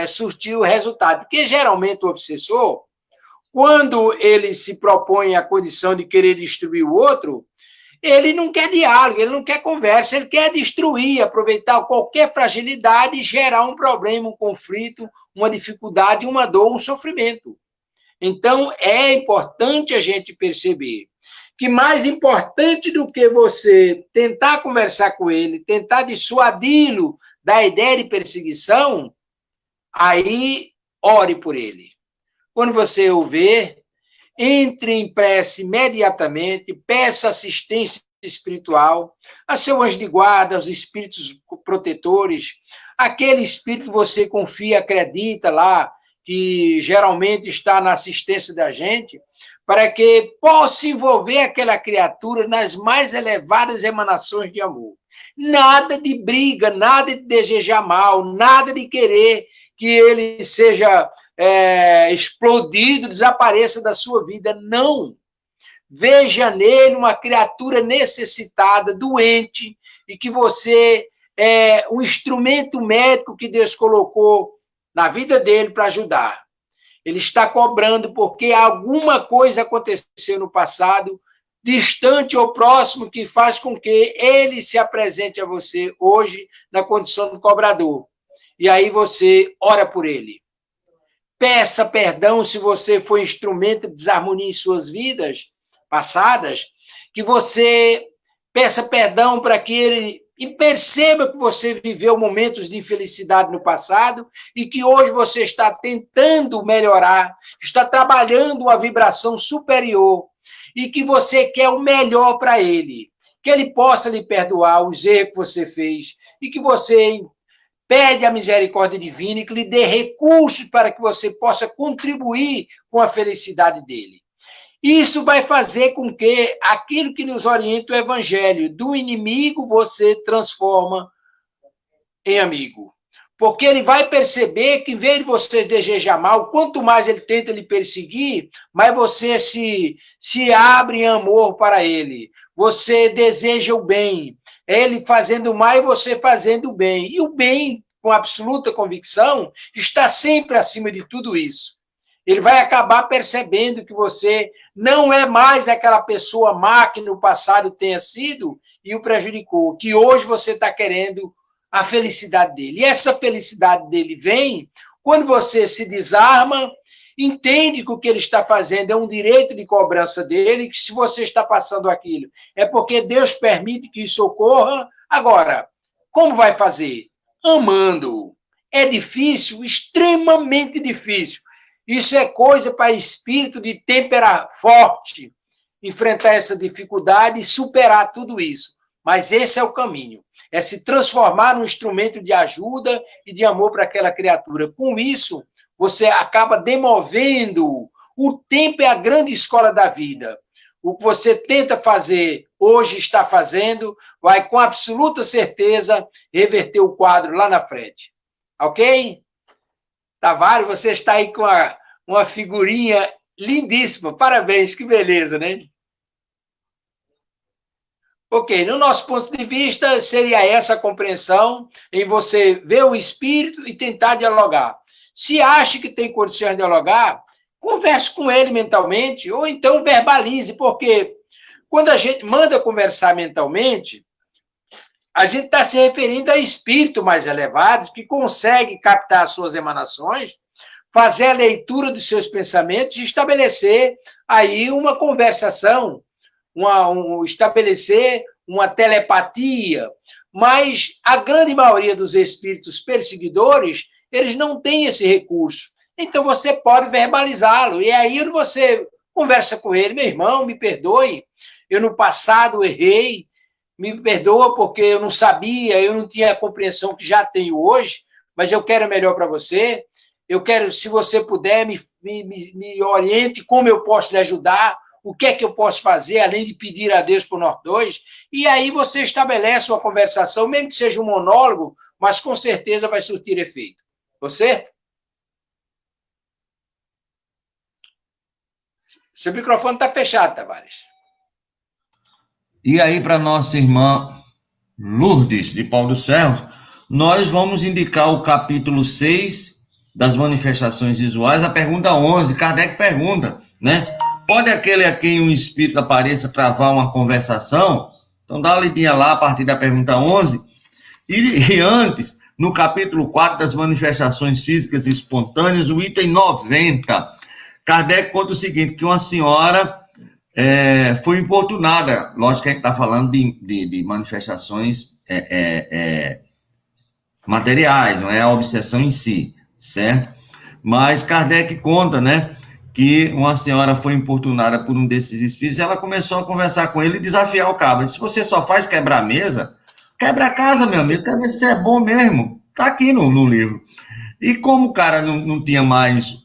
surtir o resultado. Porque, geralmente, o obsessor, quando ele se propõe à condição de querer destruir o outro, ele não quer diálogo, ele não quer conversa, ele quer destruir, aproveitar qualquer fragilidade e gerar um problema, um conflito, uma dificuldade, uma dor, um sofrimento. Então, é importante a gente perceber que mais importante do que você tentar conversar com ele, tentar dissuadi-lo da ideia de perseguição, aí ore por ele. Quando você o vê, entre em prece imediatamente, peça assistência espiritual a seu anjo de guarda, aos espíritos protetores, aquele espírito que você confia, acredita lá, que geralmente está na assistência da gente, para que possa envolver aquela criatura nas mais elevadas emanações de amor. Nada de briga, nada de desejar mal, nada de querer que ele seja explodido, desapareça da sua vida. Não. Veja nele uma criatura necessitada, doente, e que você é um instrumento médico que Deus colocou na vida dele para ajudar. Ele está cobrando porque alguma coisa aconteceu no passado, distante ou próximo, que faz com que ele se apresente a você hoje na condição do cobrador. E aí você ora por ele. Peça perdão se você foi instrumento de desarmonia em suas vidas passadas, que você peça perdão para que ele perceba que você viveu momentos de infelicidade no passado e que hoje você está tentando melhorar, está trabalhando uma vibração superior e que você quer o melhor para ele, que ele possa lhe perdoar os erros que você fez e que você pede a misericórdia divina e que lhe dê recursos para que você possa contribuir com a felicidade dele. Isso vai fazer com que aquilo que nos orienta o evangelho, do inimigo você transforma em amigo. Porque ele vai perceber que, em vez de você desejar mal, quanto mais ele tenta lhe perseguir, mais você se abre em amor para ele. Você deseja o bem. Ele fazendo mal e você fazendo o bem. E o bem, com absoluta convicção, está sempre acima de tudo isso. Ele vai acabar percebendo que você não é mais aquela pessoa má que no passado tenha sido e o prejudicou, que hoje você está querendo a felicidade dele. E essa felicidade dele vem quando você se desarma, entende que o que ele está fazendo é um direito de cobrança dele, que se você está passando aquilo, é porque Deus permite que isso ocorra. Agora, como vai fazer? Amando. É difícil, extremamente difícil. Isso é coisa para espírito de tempera forte, enfrentar essa dificuldade e superar tudo isso. Mas esse é o caminho. É se transformar num instrumento de ajuda e de amor para aquela criatura. Com isso, você acaba demovendo. O tempo é a grande escola da vida. O que você tenta fazer, hoje está fazendo, vai com absoluta certeza reverter o quadro lá na frente. Ok? Tavares, você está aí com uma figurinha lindíssima. Parabéns, que beleza, né? Ok, no nosso ponto de vista, seria essa a compreensão em você ver o espírito e tentar dialogar. Se acha que tem condições de dialogar, converse com ele mentalmente, ou então verbalize, porque quando a gente manda conversar mentalmente, a gente está se referindo a espíritos mais elevados que conseguem captar as suas emanações, fazer a leitura dos seus pensamentos e estabelecer aí uma conversação, estabelecer uma telepatia. Mas a grande maioria dos espíritos perseguidores, eles não têm esse recurso. Então você pode verbalizá-lo. E aí você conversa com ele: meu irmão, me perdoe, eu no passado errei, me perdoa porque eu não sabia, eu não tinha a compreensão que já tenho hoje, mas eu quero melhor para você. Eu quero, se você puder, me oriente como eu posso lhe ajudar, o que é que eu posso fazer, além de pedir a Deus por nós dois. E aí você estabelece uma conversação, mesmo que seja um monólogo, mas com certeza vai surtir efeito. Você? Seu microfone está fechado, Tavares. E aí, para nossa irmã Lourdes, de Pau dos Ferros, nós vamos indicar o capítulo 6 das manifestações visuais, a pergunta 11. Kardec pergunta, né? Pode aquele a quem um espírito apareça travar uma conversação? Então dá uma lidinha lá a partir da pergunta 11. E antes, no capítulo 4 das manifestações físicas espontâneas, o item 90, Kardec conta o seguinte, que uma senhora foi importunada. Lógico que a gente está falando de manifestações materiais, não é a obsessão em si, certo? Mas Kardec conta, né, que uma senhora foi importunada por um desses espíritos, e ela começou a conversar com ele e desafiar o cabo. Se você só faz quebrar a mesa, quebra a casa, meu amigo, quer ver se é bom mesmo. Tá aqui no livro. E como o cara não tinha mais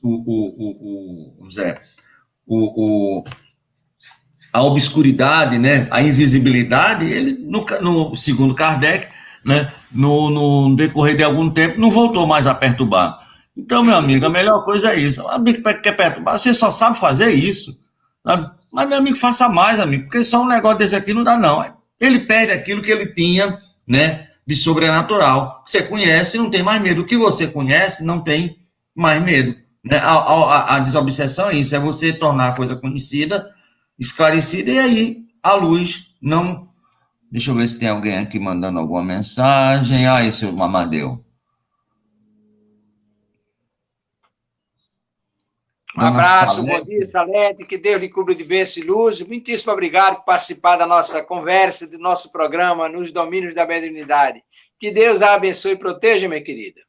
a obscuridade, né, a invisibilidade, ele, segundo Kardec, né, no decorrer de algum tempo, não voltou mais a perturbar. Então, meu amigo, a melhor coisa é isso. O amigo quer perturbar, você só sabe fazer isso. Sabe? Mas, meu amigo, faça mais, amigo, porque só um negócio desse aqui não dá, não. Ele perde aquilo que ele tinha, né, de sobrenatural. Você conhece, não tem mais medo. O que você conhece, não tem mais medo. Né? A desobsessão é isso, é você tornar a coisa conhecida, esclarecida, e aí a luz não... Deixa eu ver se tem alguém aqui mandando alguma mensagem. Esse é o Amadeu. Um abraço, bom dia, Salete, que Deus lhe cubra de bênção e luz. Muitíssimo obrigado por participar da nossa conversa, do nosso programa Nos Domínios da Mediunidade. Que Deus a abençoe e proteja, minha querida.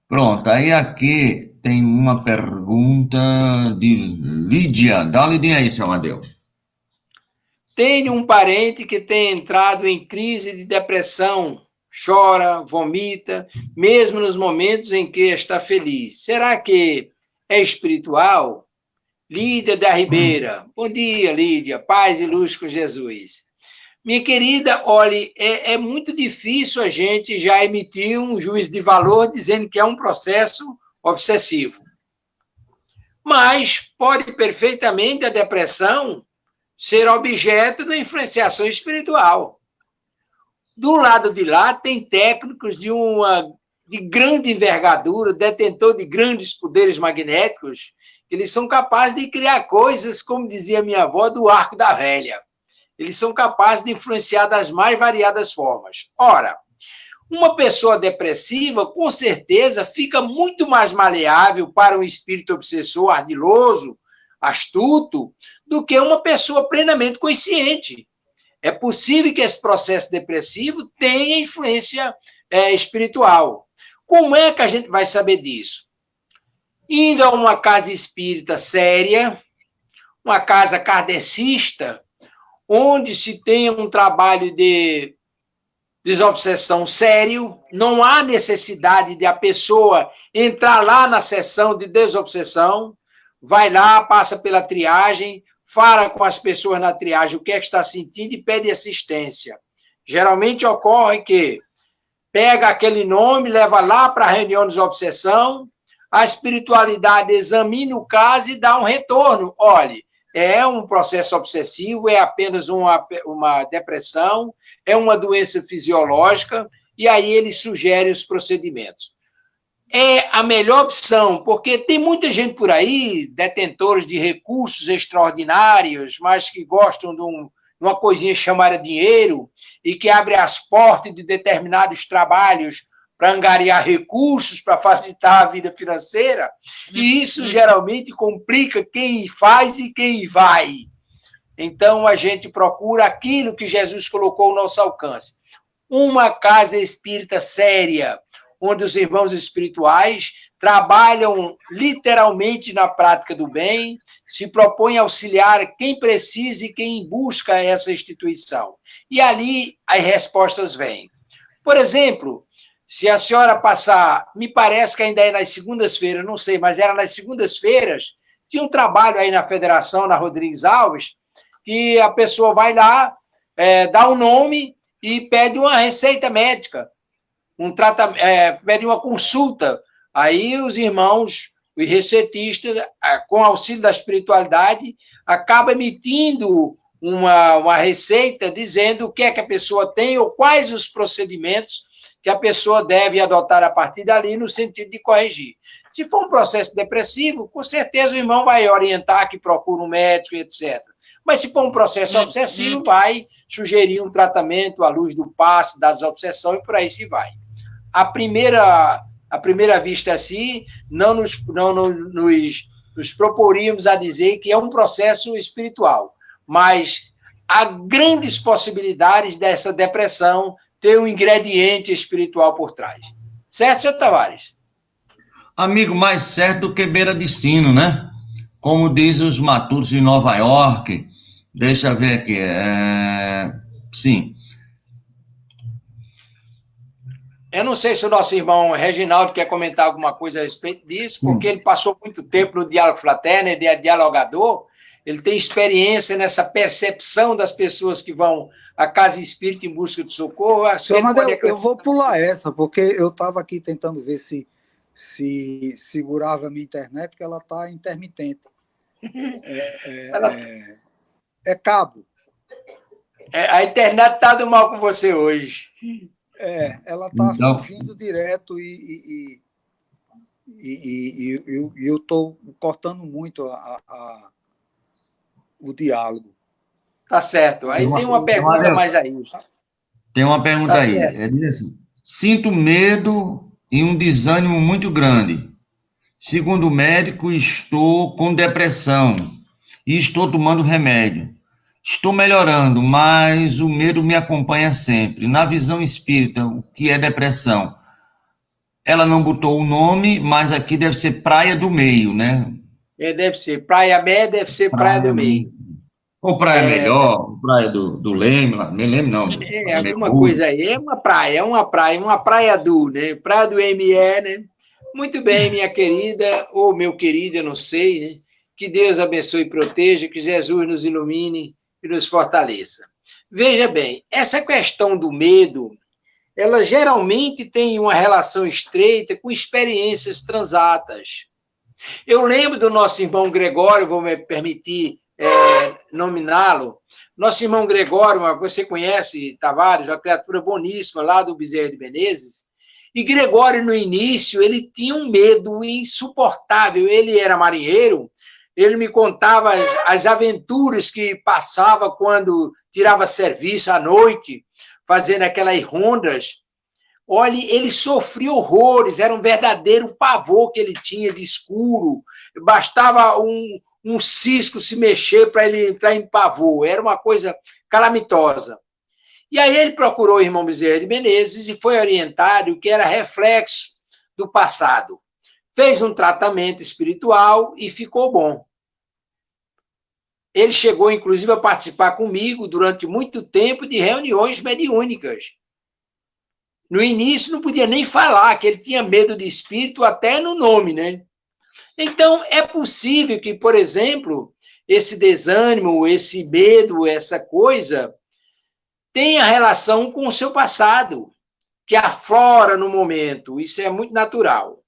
Pronto, aí aqui tem uma pergunta de Lídia. Dá uma lidinha aí, seu Amadeu. Tenho um parente que tem entrado em crise de depressão, chora, vomita, mesmo nos momentos em que está feliz. Será que é espiritual? Lídia da Ribeira. Bom dia, Lídia. Paz e luz com Jesus. Minha querida, olhe, é muito difícil a gente já emitir um juízo de valor dizendo que é um processo obsessivo. Mas pode perfeitamente a depressão ser objeto de influenciação espiritual. Do lado de lá, tem técnicos de grande envergadura, detentor de grandes poderes magnéticos, eles são capazes de criar coisas, como dizia minha avó, do arco da velha. Eles são capazes de influenciar das mais variadas formas. Ora, uma pessoa depressiva, com certeza, fica muito mais maleável para um espírito obsessor, ardiloso, astuto, do que uma pessoa plenamente consciente. É possível que esse processo depressivo tenha influência espiritual. Como é que a gente vai saber disso? Indo a uma casa espírita séria, uma casa kardecista, onde se tenha um trabalho de desobsessão sério, não há necessidade de a pessoa entrar lá na sessão de desobsessão, vai lá, passa pela triagem, fala com as pessoas na triagem o que é que está sentindo e pede assistência. Geralmente ocorre que pega aquele nome, leva lá para a reunião de desobsessão, a espiritualidade examina o caso e dá um retorno. Olhe, é um processo obsessivo, é apenas uma depressão, é uma doença fisiológica, e aí ele sugere os procedimentos. É a melhor opção, porque tem muita gente por aí, detentores de recursos extraordinários, mas que gostam de uma coisinha chamada dinheiro, e que abre as portas de determinados trabalhos para angariar recursos, para facilitar a vida financeira, e isso geralmente complica quem faz e quem vai. Então, a gente procura aquilo que Jesus colocou ao nosso alcance. Uma casa espírita séria, onde os irmãos espirituais trabalham literalmente na prática do bem, se propõem a auxiliar quem precisa e quem busca essa instituição. E ali as respostas vêm. Por exemplo, se a senhora passar, me parece que ainda é nas segundas-feiras, não sei, mas era nas segundas-feiras, tinha um trabalho aí na Federação, na Rodrigues Alves, que a pessoa vai lá, dá um nome e pede uma receita médica, pede uma consulta. Aí os irmãos, os recetistas, com auxílio da espiritualidade, acabam emitindo uma receita dizendo o que é que a pessoa tem ou quais os procedimentos que a pessoa deve adotar a partir dali no sentido de corrigir. Se for um processo depressivo, com certeza o irmão vai orientar que procure um médico, etc. Mas se for um processo obsessivo, vai sugerir um tratamento à luz do passe, da desobsessão e por aí se vai. À primeira vista assim, não nos proporíamos a dizer que é um processo espiritual, mas há grandes possibilidades dessa depressão ter um ingrediente espiritual por trás. Certo, senhor Tavares? Amigo, mais certo do que beira de sino, né? Como diz os matutos de Nova York. Deixa eu ver aqui. Sim. Eu não sei se o nosso irmão Reginaldo quer comentar alguma coisa a respeito disso, porque ele passou muito tempo no diálogo fraterno, ele é dialogador, ele tem experiência nessa percepção das pessoas que vão à casa espírita em busca de socorro. Eu vou pular essa, porque eu estava aqui tentando ver se segurava a minha internet, que ela está intermitente. É cabo. A internet está do mal com você hoje. Ela está fugindo direto e eu estou cortando muito o diálogo. Tá certo. Aí tem uma pergunta mais aí. Tem uma pergunta tá aí. Assim, sinto medo e um desânimo muito grande. Segundo o médico, estou com depressão e estou tomando remédio. Estou melhorando, mas o medo me acompanha sempre. Na visão espírita, o que é depressão? Ela não botou o nome, mas aqui deve ser Praia do Meio, né? Deve ser. Praia Mé deve ser Praia do Meio. Ou Praia Melhor, Praia do Leme, Leme não. Alguma coisa aí. É uma praia do, né? Praia do ME, né? Muito bem, minha querida, ou meu querido, eu não sei, né? Que Deus abençoe e proteja, que Jesus nos ilumine e nos fortaleça. Veja bem, essa questão do medo, ela geralmente tem uma relação estreita com experiências transatas. Eu lembro do nosso irmão Gregório, vou me permitir nominá-lo. Nosso irmão Gregório, você conhece, Tavares, uma criatura boníssima lá do Bezerra de Menezes. E Gregório, no início, ele tinha um medo insuportável. Ele era marinheiro, ele me contava as aventuras que passava quando tirava serviço à noite, fazendo aquelas rondas. Olha, ele sofria horrores, era um verdadeiro pavor que ele tinha de escuro. Bastava um cisco se mexer para ele entrar em pavor. Era uma coisa calamitosa. E aí ele procurou o irmão Bezerra de Menezes e foi orientado que era reflexo do passado. Fez um tratamento espiritual e ficou bom. Ele chegou, inclusive, a participar comigo durante muito tempo de reuniões mediúnicas. No início não podia nem falar, que ele tinha medo de espírito até no nome, né? Então, é possível que, por exemplo, esse desânimo, esse medo, essa coisa, tenha relação com o seu passado, que aflora no momento. Isso é muito natural.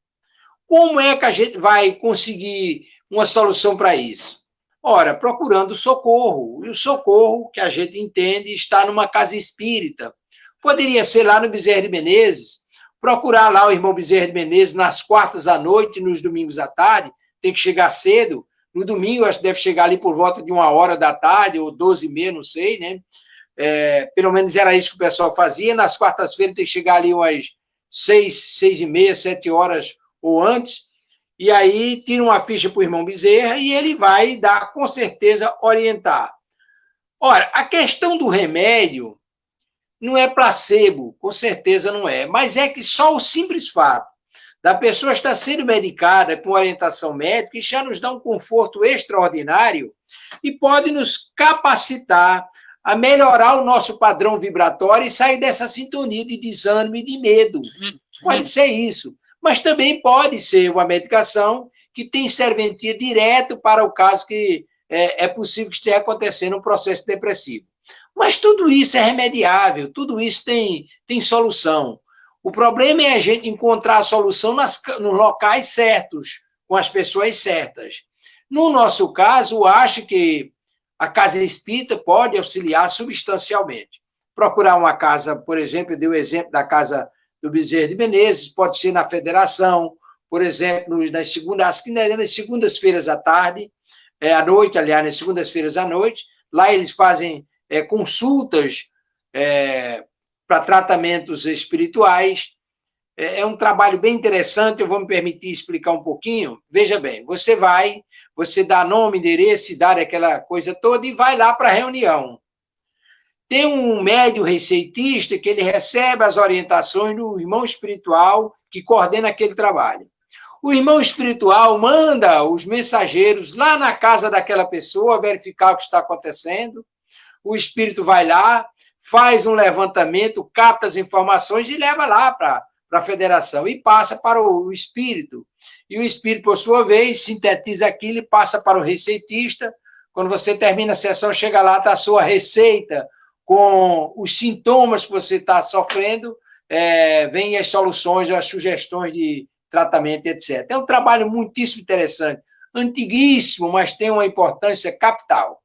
Como é que a gente vai conseguir uma solução para isso? Ora, procurando socorro. E o socorro, que a gente entende, está numa casa espírita. Poderia ser lá no Bezerra de Menezes, procurar lá o irmão Bezerra de Menezes nas quartas à noite, nos domingos à tarde, tem que chegar cedo. No domingo, acho que deve chegar ali por volta de 1h da tarde, ou 12h30, não sei, né? Pelo menos era isso que o pessoal fazia. Nas quartas-feiras tem que chegar ali umas 6h30, 7h ou antes, e aí tira uma ficha para o irmão Bezerra e ele vai dar, com certeza, orientar. Ora, a questão do remédio não é placebo, com certeza não é, mas é que só o simples fato da pessoa estar sendo medicada com orientação médica já nos dá um conforto extraordinário e pode nos capacitar a melhorar o nosso padrão vibratório e sair dessa sintonia de desânimo e de medo. Pode ser isso, mas também pode ser uma medicação que tem serventia direto para o caso que é possível que esteja acontecendo um processo depressivo. Mas tudo isso é remediável, tudo isso tem solução. O problema é a gente encontrar a solução nos locais certos, com as pessoas certas. No nosso caso, acho que a casa espírita pode auxiliar substancialmente. Procurar uma casa, por exemplo, eu dei o exemplo da casa do Bezerra de Menezes, pode ser na Federação, por exemplo, nas segundas-feiras à tarde, à noite, aliás, nas segundas-feiras à noite, lá eles fazem consultas para tratamentos espirituais. É um trabalho bem interessante, eu vou me permitir explicar um pouquinho. Veja bem, você dá nome, endereço, idade, aquela coisa toda, e vai lá para a reunião. Tem um médium receitista que ele recebe as orientações do irmão espiritual que coordena aquele trabalho. O irmão espiritual manda os mensageiros lá na casa daquela pessoa verificar o que está acontecendo. O espírito vai lá, faz um levantamento, capta as informações e leva lá para a federação e passa para o espírito. E o espírito, por sua vez, sintetiza aquilo e passa para o receitista. Quando você termina a sessão, chega lá, está a sua receita com os sintomas que você está sofrendo, vem as soluções, as sugestões de tratamento, etc. É um trabalho muitíssimo interessante, antiguíssimo, mas tem uma importância capital.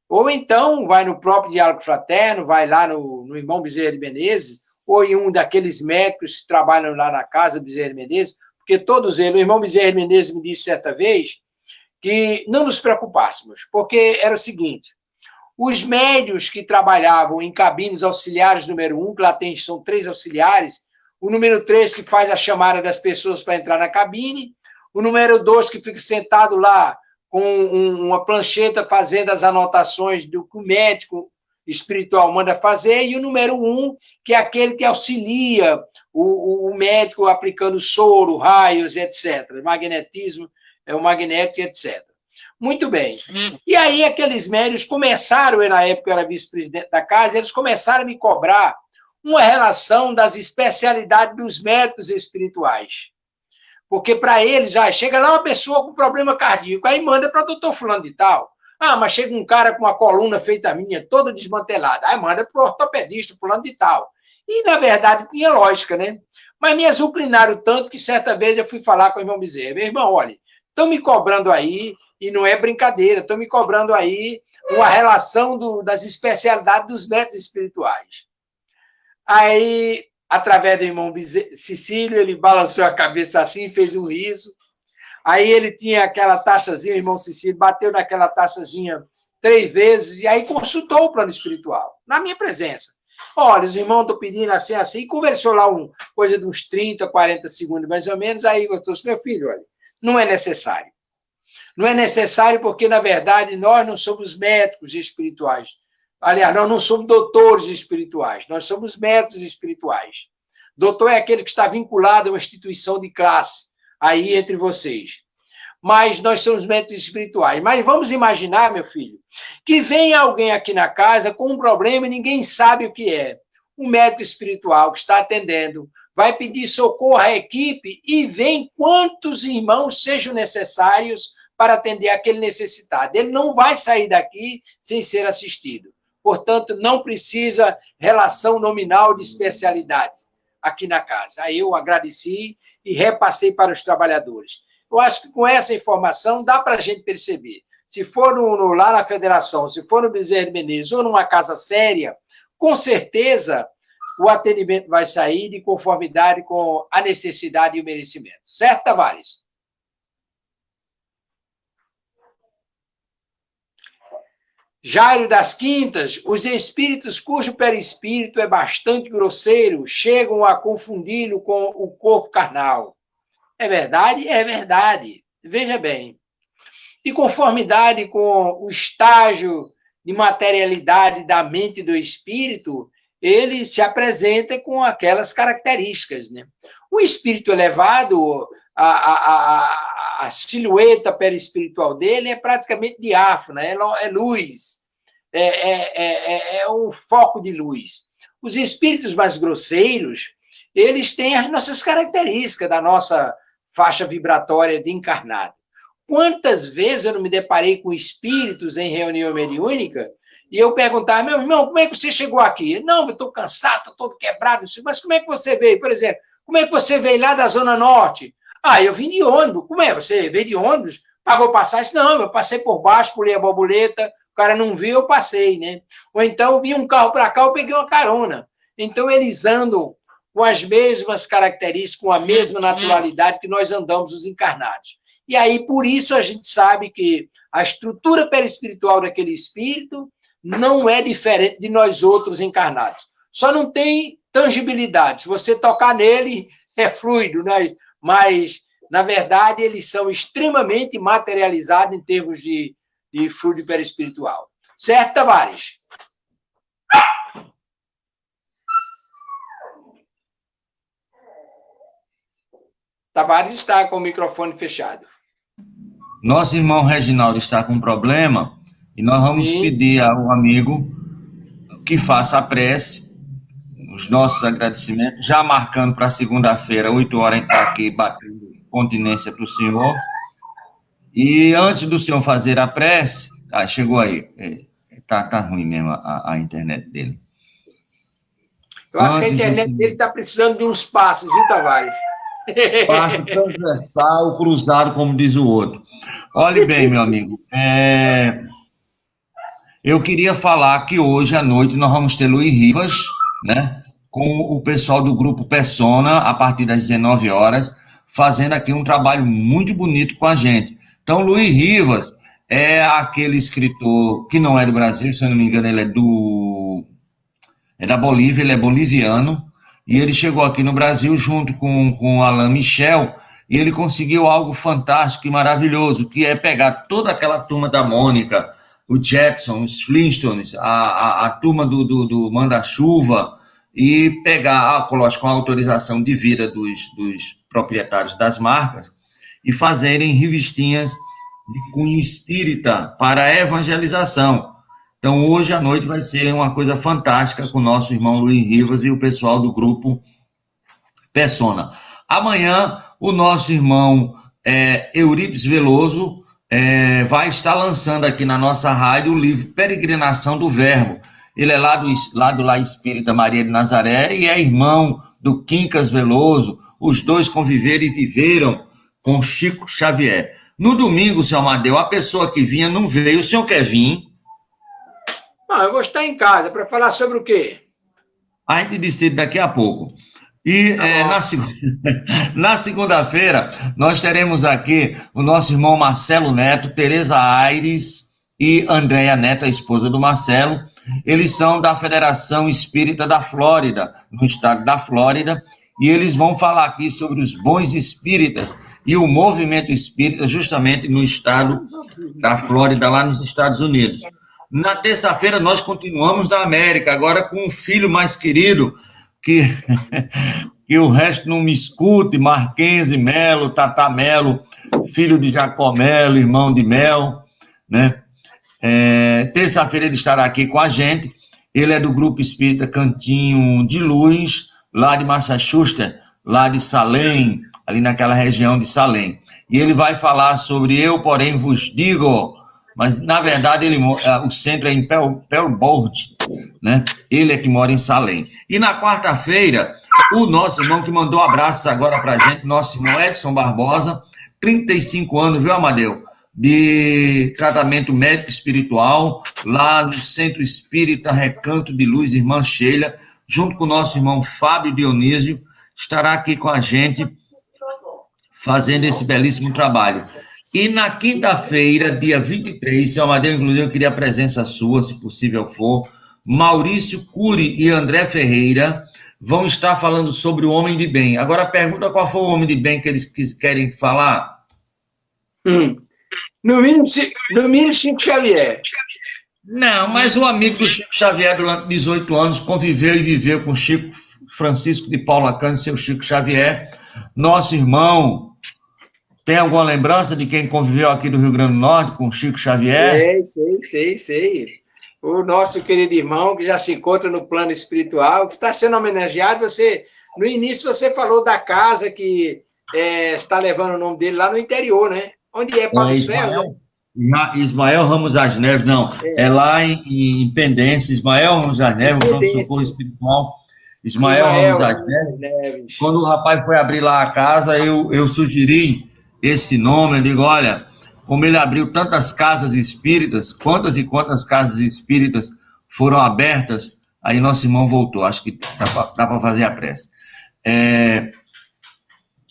Ou então, vai no próprio Diálogo Fraterno, vai lá no irmão Bezerra de Menezes, ou em um daqueles médicos que trabalham lá na casa do Bezerra de Menezes, porque todos eles, o irmão Bezerra de Menezes me disse certa vez que não nos preocupássemos, porque era o seguinte, os médios que trabalhavam em cabines auxiliares número 1, que lá são 3 auxiliares, o número 3 que faz a chamada das pessoas para entrar na cabine, o número 2 que fica sentado lá com uma plancheta fazendo as anotações do que o médico espiritual manda fazer, e o número 1, que é aquele que auxilia o médico aplicando soro, raios, etc., magnetismo, o magnético, etc. Muito bem. E aí aqueles médios começaram, na época eu era vice-presidente da casa, eles começaram a me cobrar uma relação das especialidades dos médicos espirituais. Porque para eles, já chega lá uma pessoa com problema cardíaco, aí manda para o doutor fulano de tal. Ah, mas chega um cara com uma coluna feita minha, toda desmantelada, aí manda para o ortopedista fulano de tal. E, na verdade, tinha lógica, né? Mas me azucrinaram tanto que certa vez eu fui falar com o irmão Bezerra. Meu irmão, olha, estão me cobrando aí, e não é brincadeira, estão me cobrando aí uma relação das especialidades dos médicos espirituais. Aí, através do irmão Cecílio, ele balançou a cabeça assim, fez um riso. Aí ele tinha aquela taxazinha, o irmão Cecílio bateu naquela taxazinha 3 vezes, e aí consultou o plano espiritual, na minha presença. Olha, os irmãos estão pedindo assim, assim, e conversou lá coisa de uns 30, 40 segundos, mais ou menos, aí eu disse, meu filho, olha, não é necessário. Não é necessário porque, na verdade, nós não somos médicos espirituais. Aliás, nós não somos doutores espirituais, nós somos médicos espirituais. Doutor é aquele que está vinculado a uma instituição de classe, aí entre vocês. Mas nós somos médicos espirituais. Mas vamos imaginar, meu filho, que vem alguém aqui na casa com um problema e ninguém sabe o que é. O médico espiritual que está atendendo vai pedir socorro à equipe e vem quantos irmãos sejam necessários para atender aquele necessitado. Ele não vai sair daqui sem ser assistido. Portanto, não precisa relação nominal de especialidade aqui na casa. Aí eu agradeci e repassei para os trabalhadores. Eu acho que com essa informação dá para a gente perceber. Se for lá na federação, se for no Bezerra de Menezes ou numa casa séria, com certeza o atendimento vai sair de conformidade com a necessidade e o merecimento. Certo, Tavares? Jairo das Quintas, os espíritos cujo perispírito é bastante grosseiro chegam a confundi-lo com o corpo carnal. É verdade? É verdade. Veja bem. De conformidade com o estágio de materialidade da mente do espírito, ele se apresenta com aquelas características, né? O espírito elevado, a silhueta perispiritual dele é praticamente diáfana, é luz, é um foco de luz. Os espíritos mais grosseiros, eles têm as nossas características da nossa faixa vibratória de encarnado. Quantas vezes eu não me deparei com espíritos em reunião mediúnica e eu perguntava, meu irmão, como é que você chegou aqui? Não, eu estou cansado, estou todo quebrado. Mas como é que você veio? Por exemplo, como é que você veio lá da Zona Norte? Ah, eu vim de ônibus. Como é? Você veio de ônibus? Pagou passagem? Não, eu passei por baixo, pulei a borboleta, O cara não viu, eu passei, né? Ou então, vinha um carro para cá, eu peguei uma carona. Então, eles andam com as mesmas características, com a mesma naturalidade que nós andamos os encarnados. E aí, por isso, a gente sabe que a estrutura perispiritual daquele espírito não é diferente de nós outros encarnados. Só não tem tangibilidade. Se você tocar nele, é fluido, né? Mas, na verdade, eles são extremamente materializados em termos de fluido perispiritual. Certo, Tavares? Tavares está com o microfone fechado. Nosso irmão Reginaldo está com problema e nós vamos pedir ao amigo que faça a prece, os nossos agradecimentos, já marcando para segunda-feira, 8 horas, a gente está aqui batendo continência para o senhor. E antes do senhor fazer a prece, chegou aí, tá ruim mesmo a internet dele. Eu acho que a internet dele está precisando de uns passos, viu, Tavares? Passo transversal, cruzado, como diz o outro. Olhe bem, meu amigo, eu queria falar que hoje à noite nós vamos ter Luiz Rivas, né, com o pessoal do grupo Persona, a partir das 19 horas, fazendo aqui um trabalho muito bonito com a gente. Então, Luiz Rivas é aquele escritor que não é do Brasil, se eu não me engano, ele é da Bolívia, ele é boliviano, e ele chegou aqui no Brasil junto com Alain Michel, e ele conseguiu algo fantástico e maravilhoso, que é pegar toda aquela turma da Mônica, o Jackson, os Flintstones, a turma do Manda-Chuva, e pegar, lógico, com a autorização de vida dos proprietários das marcas, e fazerem revistinhas de cunho espírita para a evangelização. Então, hoje à noite vai ser uma coisa fantástica com o nosso irmão Luiz Rivas e o pessoal do grupo Persona. Amanhã, o nosso irmão Eurípides Veloso vai estar lançando aqui na nossa rádio o livro Peregrinação do Verbo. Ele é lá do Lar Espírita Maria de Nazaré e é irmão do Quincas Veloso. Os dois conviveram e viveram com Chico Xavier. No domingo, seu Amadeu, a pessoa que vinha não veio. O senhor quer vir? Eu vou estar em casa para falar sobre o quê? A gente decide daqui a pouco. E na segunda-feira, nós teremos aqui o nosso irmão Marcelo Neto, Tereza Aires e Andréia Neto, a esposa do Marcelo. Eles são da Federação Espírita da Flórida, no estado da Flórida, e eles vão falar aqui sobre os bons espíritas e o movimento espírita justamente no estado da Flórida, lá nos Estados Unidos. Na terça-feira, nós continuamos na América, agora com um filho mais querido, que o resto não me escute, Marquense Melo, Tata Melo, filho de Jacó Melo, irmão de Mel, né? Terça-feira ele estará aqui com a gente. Ele é do Grupo Espírita Cantinho de Luz, lá de Massachusetts, lá de Salem, ali naquela região de Salem. E ele vai falar sobre Eu, porém, vos digo... Mas, na verdade, o centro é em Pearlboard, né? Ele é que mora em Salem. E na quarta-feira, o nosso irmão que mandou abraços agora pra gente, nosso irmão Edson Barbosa, 35 anos, viu, Amadeu? De tratamento médico espiritual, lá no Centro Espírita Recanto de Luz, irmã Sheila, junto com o nosso irmão Fábio Dionísio, estará aqui com a gente, fazendo esse belíssimo trabalho. E na quinta-feira, dia 23, seu Amadeu, inclusive eu queria a presença sua, se possível for, Maurício Cury e André Ferreira vão estar falando sobre o homem de bem. Agora, pergunta qual foi o homem de bem que eles querem falar? No mínimo, Chico Xavier. Não, mas o amigo do Chico Xavier, durante 18 anos, conviveu e viveu com Chico Francisco de Paula Cândido, seu Chico Xavier, nosso irmão. Tem alguma lembrança de quem conviveu aqui do Rio Grande do Norte com Chico Xavier? Sei. O nosso querido irmão, que já se encontra no plano espiritual, que está sendo homenageado. No início, você falou da casa que está levando o nome dele lá no interior, né? Onde é? Palos Ferros? Ismael Ramos das Neves, não. É lá em Pendência, Ismael Ramos das Neves, o socorro espiritual. Ismael Ramos das Neves. Quando o rapaz foi abrir lá a casa, eu sugeri esse nome, eu digo, olha, como ele abriu tantas casas espíritas, quantas e quantas casas espíritas foram abertas, aí nosso irmão voltou, acho que dá para fazer a prece.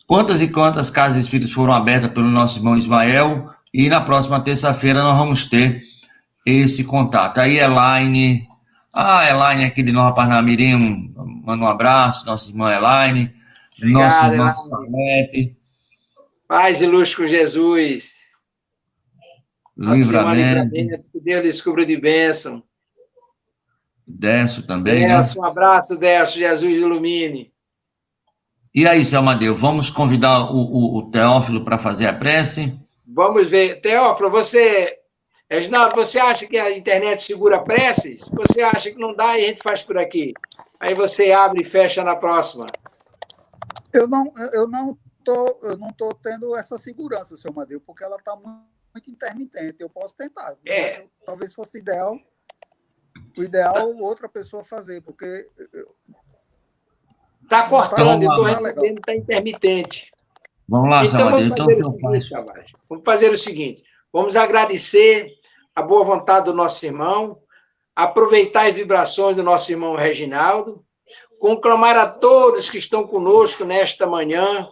Quantas e quantas casas espíritas foram abertas pelo nosso irmão Ismael, e na próxima terça-feira nós vamos ter esse contato. Aí Elaine, Elaine aqui de Nova Parnamirim, manda um abraço, nossa irmã Elaine, nossa irmã Salete. Paz e luz com Jesus. Livramento. Que Deus lhes cubra de bênção. Décio também, Décio, um abraço, Décio, Jesus ilumine. E aí, seu Amadeu, vamos convidar o Teófilo para fazer a prece? Vamos ver. Teófilo, Reginaldo, você acha que a internet segura preces? Você acha que não dá e a gente faz por aqui? Aí você abre e fecha na próxima. Eu não tô tendo essa segurança, seu Amadeu, porque ela está muito intermitente. Eu posso tentar. Talvez fosse o ideal outra pessoa fazer, porque... Está cortando, eu estou recebendo, está intermitente. Vamos lá, então, vamos fazer o seguinte, vamos agradecer a boa vontade do nosso irmão, aproveitar as vibrações do nosso irmão Reginaldo, conclamar a todos que estão conosco nesta manhã,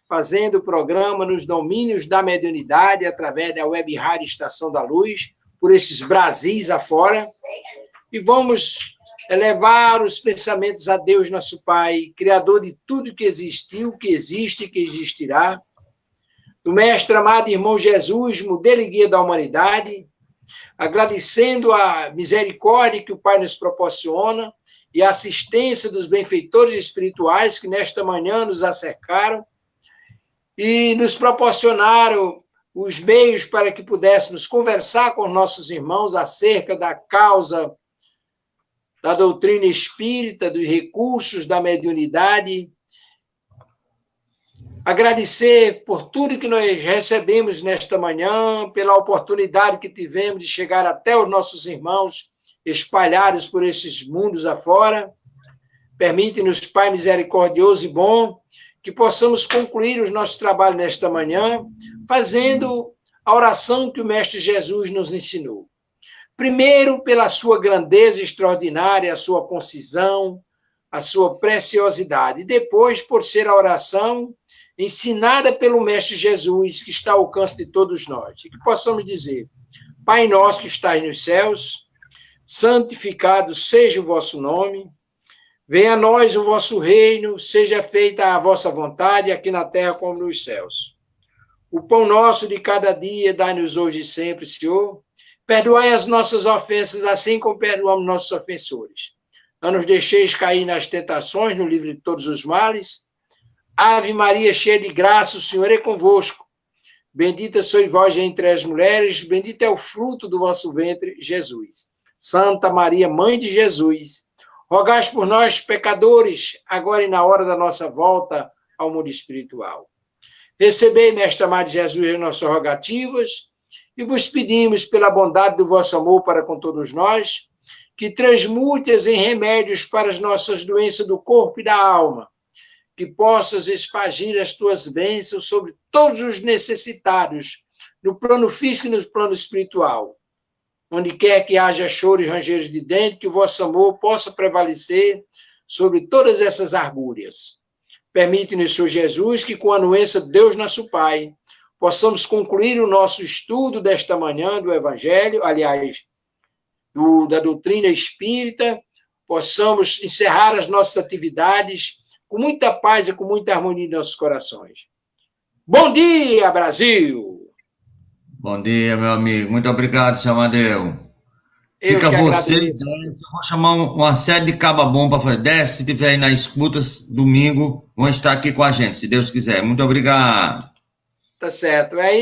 fazendo o programa nos domínios da mediunidade, através da Web Rádio Estação da Luz, por esses Brasis afora, e vamos elevar os pensamentos a Deus, nosso Pai, Criador de tudo que existiu, que existe e que existirá, do mestre amado irmão Jesus, modelo e guia da humanidade, agradecendo a misericórdia que o Pai nos proporciona e a assistência dos benfeitores espirituais que nesta manhã nos acercaram e nos proporcionaram os meios para que pudéssemos conversar com nossos irmãos acerca da causa da doutrina espírita, dos recursos da mediunidade. Agradecer por tudo que nós recebemos nesta manhã, pela oportunidade que tivemos de chegar até os nossos irmãos espalhados por esses mundos afora. Permite-nos, Pai misericordioso e bom, que possamos concluir os nossos trabalhos nesta manhã, fazendo a oração que o Mestre Jesus nos ensinou. Primeiro, pela sua grandeza extraordinária, a sua concisão, a sua preciosidade. E depois, por ser a oração ensinada pelo Mestre Jesus, que está ao alcance de todos nós. E que possamos dizer, Pai nosso que estás nos céus, santificado seja o vosso nome, venha a nós o vosso reino, seja feita a vossa vontade, aqui na terra como nos céus. O pão nosso de cada dia, dai-nos hoje e sempre, Senhor. Perdoai as nossas ofensas, assim como perdoamos nossos ofensores. Não nos deixeis cair nas tentações, no livre de todos os males. Ave Maria, cheia de graça, o Senhor é convosco. Bendita sois vós entre as mulheres, bendito é o fruto do vosso ventre, Jesus. Santa Maria, Mãe de Jesus, rogai por nós, pecadores, agora e na hora da nossa volta ao mundo espiritual. Recebei, Mestre amado Jesus, as nossas rogativas, e vos pedimos, pela bondade do vosso amor para com todos nós, que transmute-as em remédios para as nossas doenças do corpo e da alma, que possas espargir as tuas bênçãos sobre todos os necessitados, no plano físico e no plano espiritual. Onde quer que haja choro e rangeiros de dente, que o vosso amor possa prevalecer sobre todas essas argúrias. Permite-nos, Senhor Jesus, que com a anuência de Deus nosso Pai, possamos concluir o nosso estudo desta manhã do Evangelho, aliás, da doutrina espírita, possamos encerrar as nossas atividades com muita paz e com muita harmonia em nossos corações. Bom dia, Brasil! Bom dia, meu amigo. Muito obrigado, seu Amadeu. Fica você, Décio. Eu vou chamar uma série de caba bom para fazer. Décio, se estiver aí na escuta, domingo, vão estar aqui com a gente, se Deus quiser. Muito obrigado. Tá certo. Aí